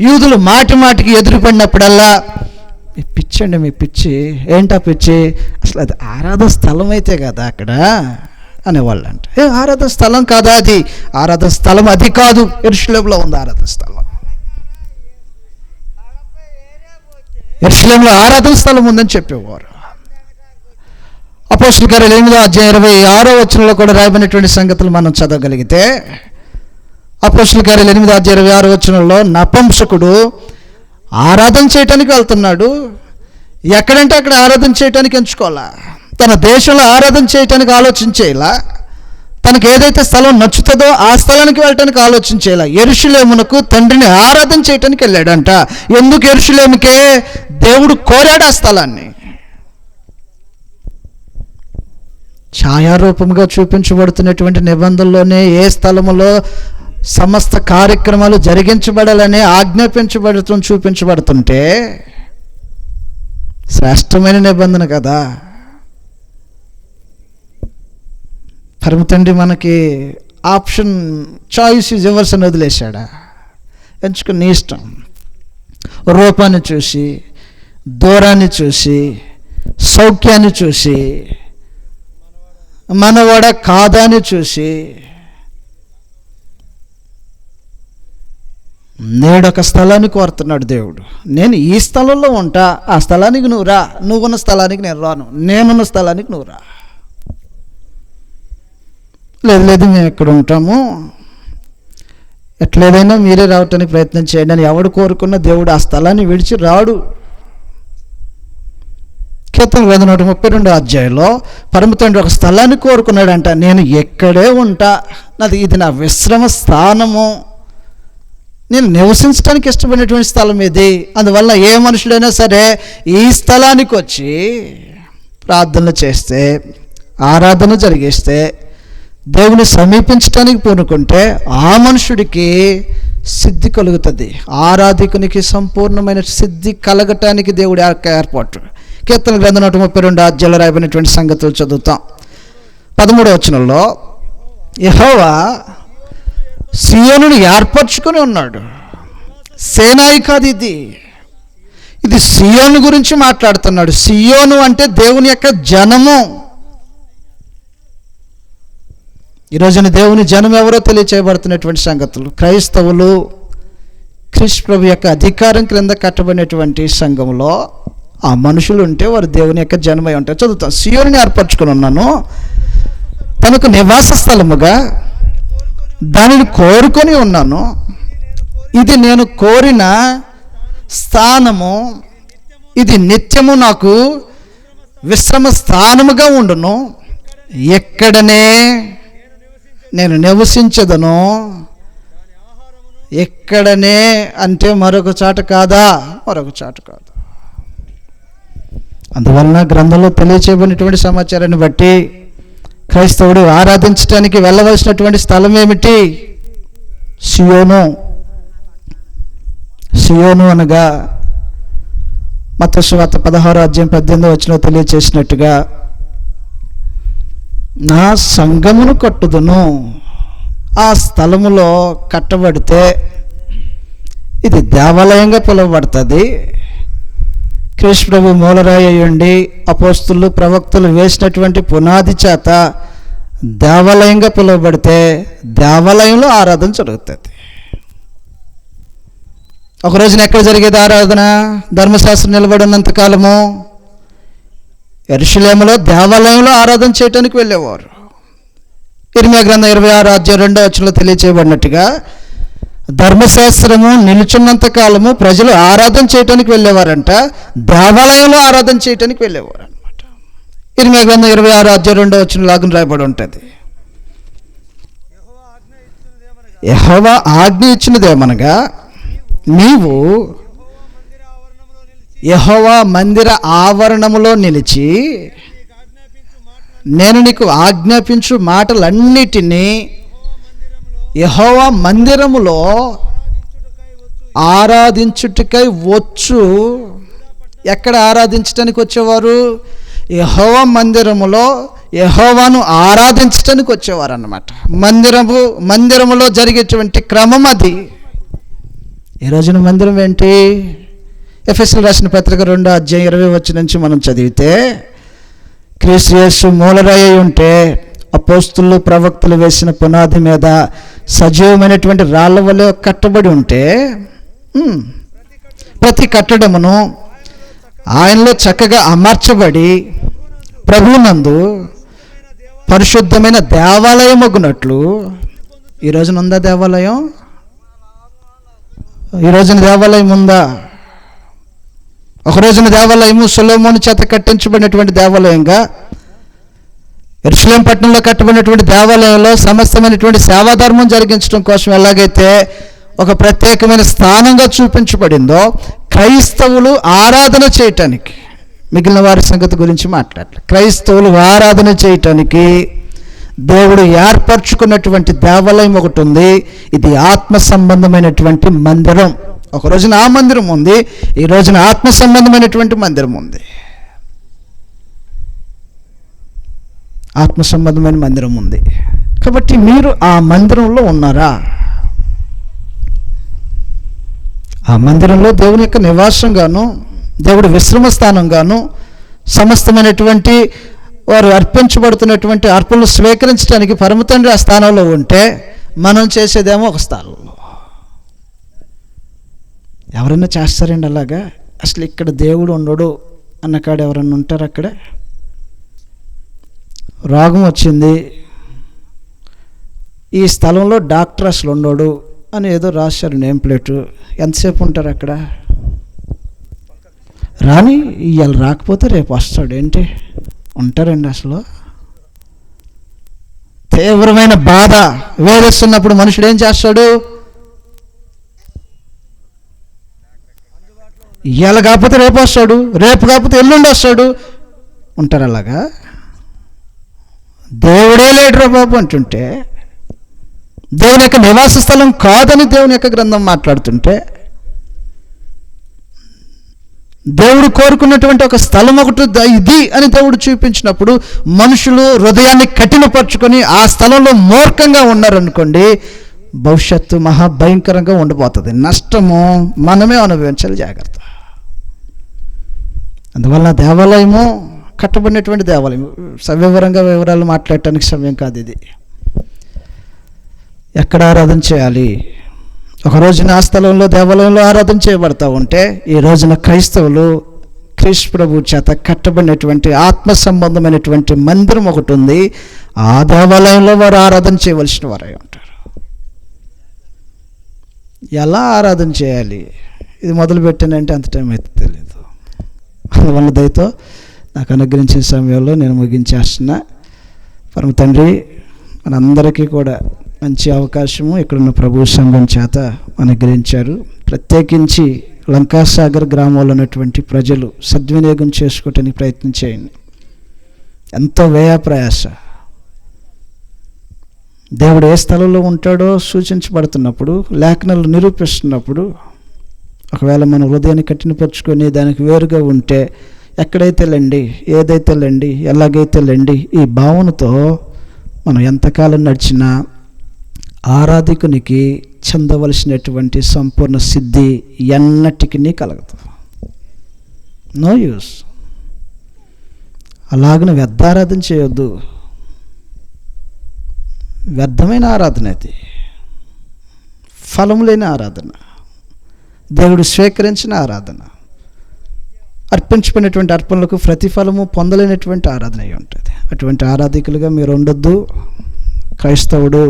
యూదులు మాటి మాటికి ఎదురుపడినప్పుడల్లా, మీ పిచ్చి అండి, మీ పిచ్చి ఏంటా పిచ్చి, అసలు అది ఆరాధన స్థలం అయితే కదా అక్కడ అనేవాళ్ళు. అంటే ఆరాధన స్థలం కాదా అది? ఆరాధన స్థలం అది కాదు, యెరూషలేములో ఉంది ఆరాధన స్థలం. యెరూషలేములో ఆరాధన స్థలం ఉందని చెప్పేవారు. అపోస్తలుల కార్యాలు 8:26 కూడా రాయబడినటువంటి సంగతులు మనం చదవగలిగితే, అపోస్తలుల కార్యాలు 8:26 నపుంసకుడు ఆరాధన చేయటానికి వెళ్తున్నాడు. ఎక్కడంటే అక్కడ ఆరాధన చేయటానికి ఎంచుకోవాలా, తన దేశంలో ఆరాధన చేయటానికి ఆలోచించేలా, తనకు ఏదైతే స్థలం నచ్చుతుందో ఆ స్థలానికి వెళ్ళటానికి ఆలోచించేలా యెరూషలేమునకు తండ్రిని ఆరాధన చేయటానికి వెళ్ళాడంట. ఎందుకు యెరూషలేముకే? దేవుడు కోరాడు ఆ స్థలాన్ని. ఛాయారూపంగా చూపించబడుతున్నటువంటి నిబంధనలోనే ఏ స్థలములో సమస్త కార్యక్రమాలు జరిగించబడాలని చూపించబడుతుంటే శ్రేష్టమైన నిబంధన కదా. పరమ తండ్రి మనకి ఆప్షన్, చాయిస్ ఈజ్ ఎవర్స్ అని వదిలేశాడా? ఎంచుకుని నీ ఇష్టం. రూపాన్ని చూసి, దూరాన్ని చూసి, సౌఖ్యాన్ని చూసి, మనవాడ కాదాన్ని చూసి, నేడొక స్థలాన్ని కోరుతున్నాడు దేవుడు. నేను ఈ స్థలంలో ఉంటా, ఆ స్థలానికి నువ్వు రా. నువ్వున్న స్థలానికి నేను రాను, నేనున్న స్థలానికి నువ్వు రా. లేదు మేము ఎక్కడ ఉంటాము, ఎట్లేదైనా మీరే రావటానికి ప్రయత్నం చేయండి అని ఎవడు కోరుకున్న దేవుడు ఆ స్థలాన్ని విడిచి రాడు. కీర్తన 132 పరమ తండ్రి ఒక స్థలాన్ని కోరుకున్నాడంట. నేను ఎక్కడే ఉంటా, ఇది నా విశ్రమ స్థానము, నేను నివసించడానికి ఇష్టపడినటువంటి స్థలం ఇది. అందువల్ల ఏ మనుషుడైనా సరే ఈ స్థలానికి వచ్చి ప్రార్థనలు చేస్తే, ఆరాధన జరిగిస్తే, దేవుని సమీపించడానికి పూనుకుంటే ఆ మనుషుడికి సిద్ధి కలుగుతుంది. ఆరాధికునికి సంపూర్ణమైన సిద్ధి కలగటానికి దేవుడి ఏర్పాటు. కీర్తన 132 రాయబడినటువంటి సంగతులు చదువుతాం. 13 యెహోవా సియోనును ఏర్పరచుకొని ఉన్నాడు. సేనాయి కాదు ఇది సియోను గురించి మాట్లాడుతున్నాడు. సియోను అంటే దేవుని యొక్క జనము. ఈరోజున దేవుని జనం ఎవరో తెలియచేయబడుతున్నటువంటి సంగతులు. క్రైస్తవులు క్రీస్తు ప్రభు యొక్క అధికారం క్రింద కట్టబడినటువంటి సంఘంలో ఆ మనుషులు ఉంటే వారు దేవుని యొక్క జనమై ఉంటారు. చదువుతాం. సియోనుని ఏర్పరచుకొని ఉన్నాను, తనకు నివాస స్థలముగా దానిని కోరుకొని ఉన్నాను. ఇది నేను కోరిన స్థానము, ఇది నిత్యము నాకు విశ్రమ స్థానముగా ఉండును. ఎక్కడనే నేను నివసించదను. ఎక్కడనే అంటే మరొక చాట కాదా? మరొక చాట కాదు. అందువలన గ్రంథంలో తెలియచేయబడినటువంటి సమాచారాన్ని బట్టి క్రైస్తవుడు ఆరాధించడానికి వెళ్ళవలసినటువంటి స్థలం ఏమిటి? సియోను. సియోను అనగా మత్తయి సువార్త 16:18 తెలియచేసినట్టుగా, నా సంఘమును కట్టుదును. ఆ స్థలములో కట్టబడితే ఇది దేవాలయంగా పిలువబడుతుంది. క్రీస్తు ప్రభు మూలరాయి అయ్యుండి అపోస్తులు ప్రవక్తలు వేసినటువంటి పునాది చేత దేవాలయంగా పిలువబడితే దేవాలయంలో ఆరాధన జరుగుతుంది. ఒక రోజున ఎక్కడ జరిగేది ఆరాధన? ధర్మశాస్త్రం నిలబడి ఉన్నంతకాలము యెరూషలేములో దేవాలయంలో ఆరాధన చేయడానికి వెళ్ళేవారు. ఇర్మియా గ్రంథం 26:2 తెలియచేయబడినట్టుగా ధర్మశాస్త్రము నిలుచున్నంత కాలము ప్రజలు ఆరాధన చేయడానికి వెళ్ళేవారంట, దేవాలయంలో ఆరాధన చేయడానికి వెళ్ళేవారు అనమాట. ఇర్మియా గ్రంథం 26:2 లాగున రాయబడి ఉంటుంది. యెహోవా ఆజ్ఞ ఇచ్చినదేమనగా, నీవు యెహోవా మందిర ఆవరణములో నిలిచి నేను నీకు ఆజ్ఞాపించు మాటలన్నిటినీ యెహోవా మందిరములో ఆరాధించుటకై వచ్చు. ఎక్కడ ఆరాధించడానికి వచ్చేవారు? యెహోవా మందిరములో యెహోవాను ఆరాధించడానికి వచ్చేవారు అన్నమాట. మందిరములో జరిగేటువంటి క్రమం అది. ఈ రోజున మందిరం ఏంటి? ఎఫెసీయులకు రాసిన పత్రిక 2:20 నుంచి మనం చదివితే, క్రీస్తు యేసు మూలరాయి ఉంటే అపోస్తులు ప్రవక్తలు వేసిన పునాది మీద సజీవమైనటువంటి రాళ్ల వలె కట్టబడి ఉంటే, ప్రతి కట్టడమును ఆయనలో చక్కగా అమర్చబడి ప్రభువునందు పరిశుద్ధమైన దేవాలయం అగునట్లు. ఈ రోజున ఉందా దేవాలయం? ఈ రోజున దేవాలయం ఉందా? ఒక రోజున దేవాలయము సొలొమోను చేత కట్టించబడినటువంటి దేవాలయంగా, యెరూషలేము పట్టణంలో కట్టబడినటువంటి దేవాలయంలో సమస్తమైనటువంటి సేవాధర్మం జరిగించడం కోసం ఎలాగైతే ఒక ప్రత్యేకమైన స్థానంగా చూపించబడిందో, క్రైస్తవులు ఆరాధన చేయటానికి, మిగిలిన వారి సంగతి గురించి మాట్లాడలేదు, క్రైస్తవులు ఆరాధన చేయటానికి దేవుడు ఏర్పరచుకున్నటువంటి దేవాలయం ఒకటి ఉంది. ఇది ఆత్మ సంబంధమైనటువంటి మందిరం. ఒక రోజున ఆ మందిరం ఉంది, ఈ రోజున ఆత్మ సంబంధమైనటువంటి మందిరం ఉంది. ఆత్మ సంబంధమైన మందిరం ఉంది. కాబట్టి మీరు ఆ మందిరంలో ఉన్నారా? ఆ మందిరంలో దేవుని యొక్క నివాసంగాను, దేవుడి విశ్రమ స్థానంగాను, సమస్తమైనటువంటి వారు అర్పించబడుతున్నటువంటి అర్పణలు స్వీకరించడానికి పరమ తండ్రి ఆ స్థానంలో ఉంటే, మనం చేసేదేమో ఒక స్థానంలో. ఎవరైనా చేస్తారండి అలాగా? అసలు ఇక్కడ దేవుడు ఉండడు అన్న కాడ ఎవరన్నా ఉంటారు? అక్కడ రోగం వచ్చింది, ఈ స్థలంలో డాక్టర్ అసలు ఉండడు అని ఏదో రాశారు నేమ్ ప్లేటు. ఎంతసేపు ఉంటారు అక్కడ? రాని ఇవాళ రాకపోతే రేపు వస్తాడు ఏంటి? ఉంటారండి అసలు? తీవ్రమైన బాధ వేధిస్తున్నప్పుడు మనుషుడు ఏం చేస్తాడు? ఇవాళ కాకపోతే రేపు వస్తాడు, రేపు కాకపోతే ఎల్లుండి వస్తాడు. ఉంటారు అలాగా? దేవుడే లేడురా బాబు అంటుంటే, దేవుని యొక్క నివాస స్థలం కాదని దేవుని యొక్క గ్రంథం మాట్లాడుతుంటే, దేవుడు కోరుకున్నటువంటి ఒక స్థలం ఒకటి ఇది అని దేవుడు చూపించినప్పుడు మనుషులు హృదయాన్ని కఠినపరుచుకొని ఆ స్థలంలో మూర్ఖంగా ఉన్నారనుకోండి, భవిష్యత్తు మహాభయంకరంగా ఉండిపోతుంది. నష్టము మనమే అనుభవించాలి. జాగ్రత్త. అందువల్ల దేవాలయము, కట్టబడినటువంటి దేవాలయం, వివరాలు మాట్లాడటానికి సమయం కాదు ఇది. ఎక్కడ ఆరాధన చేయాలి? ఒక రోజున ఆ స్థలంలో దేవాలయంలో ఆరాధన చేయబడతా ఉంటే, ఈ రోజున క్రైస్తవులు క్రీస్తు ప్రభు చేత కట్టబడినటువంటి ఆత్మ సంబంధమైనటువంటి మందిరం ఒకటి ఉంది. ఆ దేవాలయంలో వారు ఆరాధన చేయవలసిన వారై ఉంటారు. ఎలా ఆరాధన చేయాలి? ఇది మొదలు పెట్టానంటే అంత టైం అయితే తెలియదు. అందువల్ల దయతో నాకు అనుగ్రహించిన సమయంలో నేను ముగించేస్తున్నా. పరమ తండ్రి మనందరికీ కూడా మంచి అవకాశము ఇక్కడున్న ప్రభు సంఘం చేత అనుగ్రహించారు. ప్రత్యేకించి లంకాసాగర్ గ్రామంలో ఉన్నటువంటి ప్రజలు సద్వినియోగం చేసుకోవటానికి ప్రయత్నం చేయండి. ఎంతో వ్యయ ప్రయాస. దేవుడు ఏ స్థలంలో ఉంటాడో సూచించబడుతున్నప్పుడు, లేఖనాలు నిరూపిస్తున్నప్పుడు, ఒకవేళ మన హృదయాన్ని కఠినపరుచుకొని దానికి వేరుగా ఉంటే, ఎక్కడైతే లేండి, ఏదైతే లేండి, ఎలాగైతే లేండి, ఈ భావనతో మనం ఎంతకాలం నడిచినా ఆరాధికునికి చెందవలసినటువంటి సంపూర్ణ సిద్ధి ఎన్నటికీ కలగదు. No use. అలాగనే వ్యర్థారాధన చేయొద్దు. వ్యర్థమైన ఆరాధన అది, ఫలం లేని ఆరాధన, దేవుడు స్వీకరించిన ఆరాధన, అర్పించుకునేటువంటి అర్పణలకు ప్రతిఫలము పొందలేనటువంటి ఆరాధన అయి ఉంటుంది. అటువంటి ఆరాధికులుగా మీరు ఉండొద్దు. క్రైస్తవుడు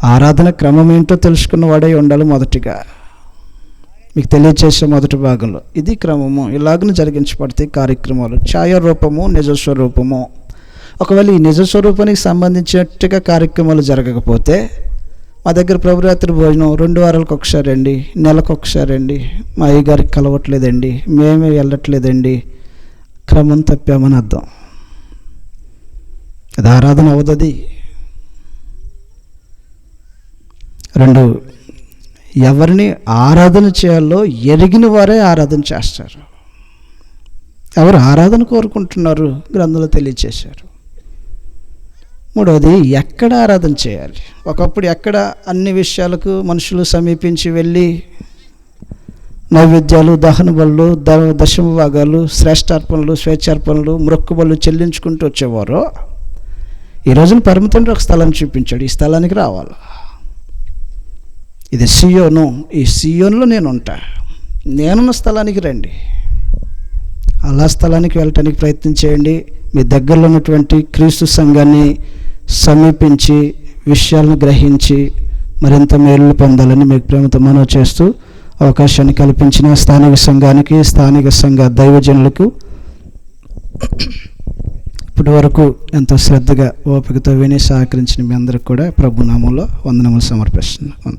ఆరాధన క్రమం ఏంటో తెలుసుకున్న వాడై ఉండాలి. మొదటిగా మీకు తెలియచేసే మొదటి భాగంలో ఇది క్రమము, ఇలాగనే జరిగించబడతాయి కార్యక్రమాలు. ఛాయారూపము, నిజస్వరూపము. ఒకవేళ ఈ నిజస్వరూపానికి సంబంధించినట్టుగా కార్యక్రమాలు జరగకపోతే, మా దగ్గర ప్రభురాత్రి భోజనం 2 వారాలకు ఒకసారి అండి, నెలకు ఒకసారి అండి, మా అయ్యగారికి కలవట్లేదండి, మేమే వెళ్ళట్లేదండి, క్రమం తప్పామని అర్థం. అది ఆరాధన అవదది. 2, ఎవరిని ఆరాధన చేయాలో ఎరిగిన వారే ఆరాధన చేస్తారు. ఎవరు ఆరాధన కోరుకుంటున్నారు గ్రంథంలో తెలియచేశారు. 3వది, ఎక్కడ ఆరాధన చేయాలి? ఒకప్పుడు ఎక్కడ అన్ని విషయాలకు మనుషులు సమీపించి వెళ్ళి నైవేద్యాలు, దహన బళ్ళు, దశమ భాగాలు, శ్రేష్టార్పణలు, స్వేచ్ఛార్పణలు, మొక్కుబళ్ళు చెల్లించుకుంటూ వచ్చేవారు. ఈ రోజున పరమ తండ్రి ఒక స్థలాన్ని చూపించాడు. ఈ స్థలానికి రావాలి. ఇది సియోను. ఈ సియోనులో నేను ఉంటా. నేనున్న స్థలానికి రండి. అలా స్థలానికి వెళ్ళటానికి ప్రయత్నం చేయండి. మీ దగ్గరలో ఉన్నటువంటి క్రీస్తు సంఘాన్ని సమీపించి విషయాలను గ్రహించి మరింత మేలు పొందాలని మీకు ప్రేమతో మనవి చేస్తూ అవకాశాన్ని కల్పించిన స్థానిక సంఘానికి, స్థానిక సంఘ దైవజనులకు ఇప్పటి వరకు ఎంతో శ్రద్ధగా ఓపికతో విని సహకరించిన మీ అందరికి కూడా ప్రభు నామంలో వందనములు సమర్పిస్తున్నాను.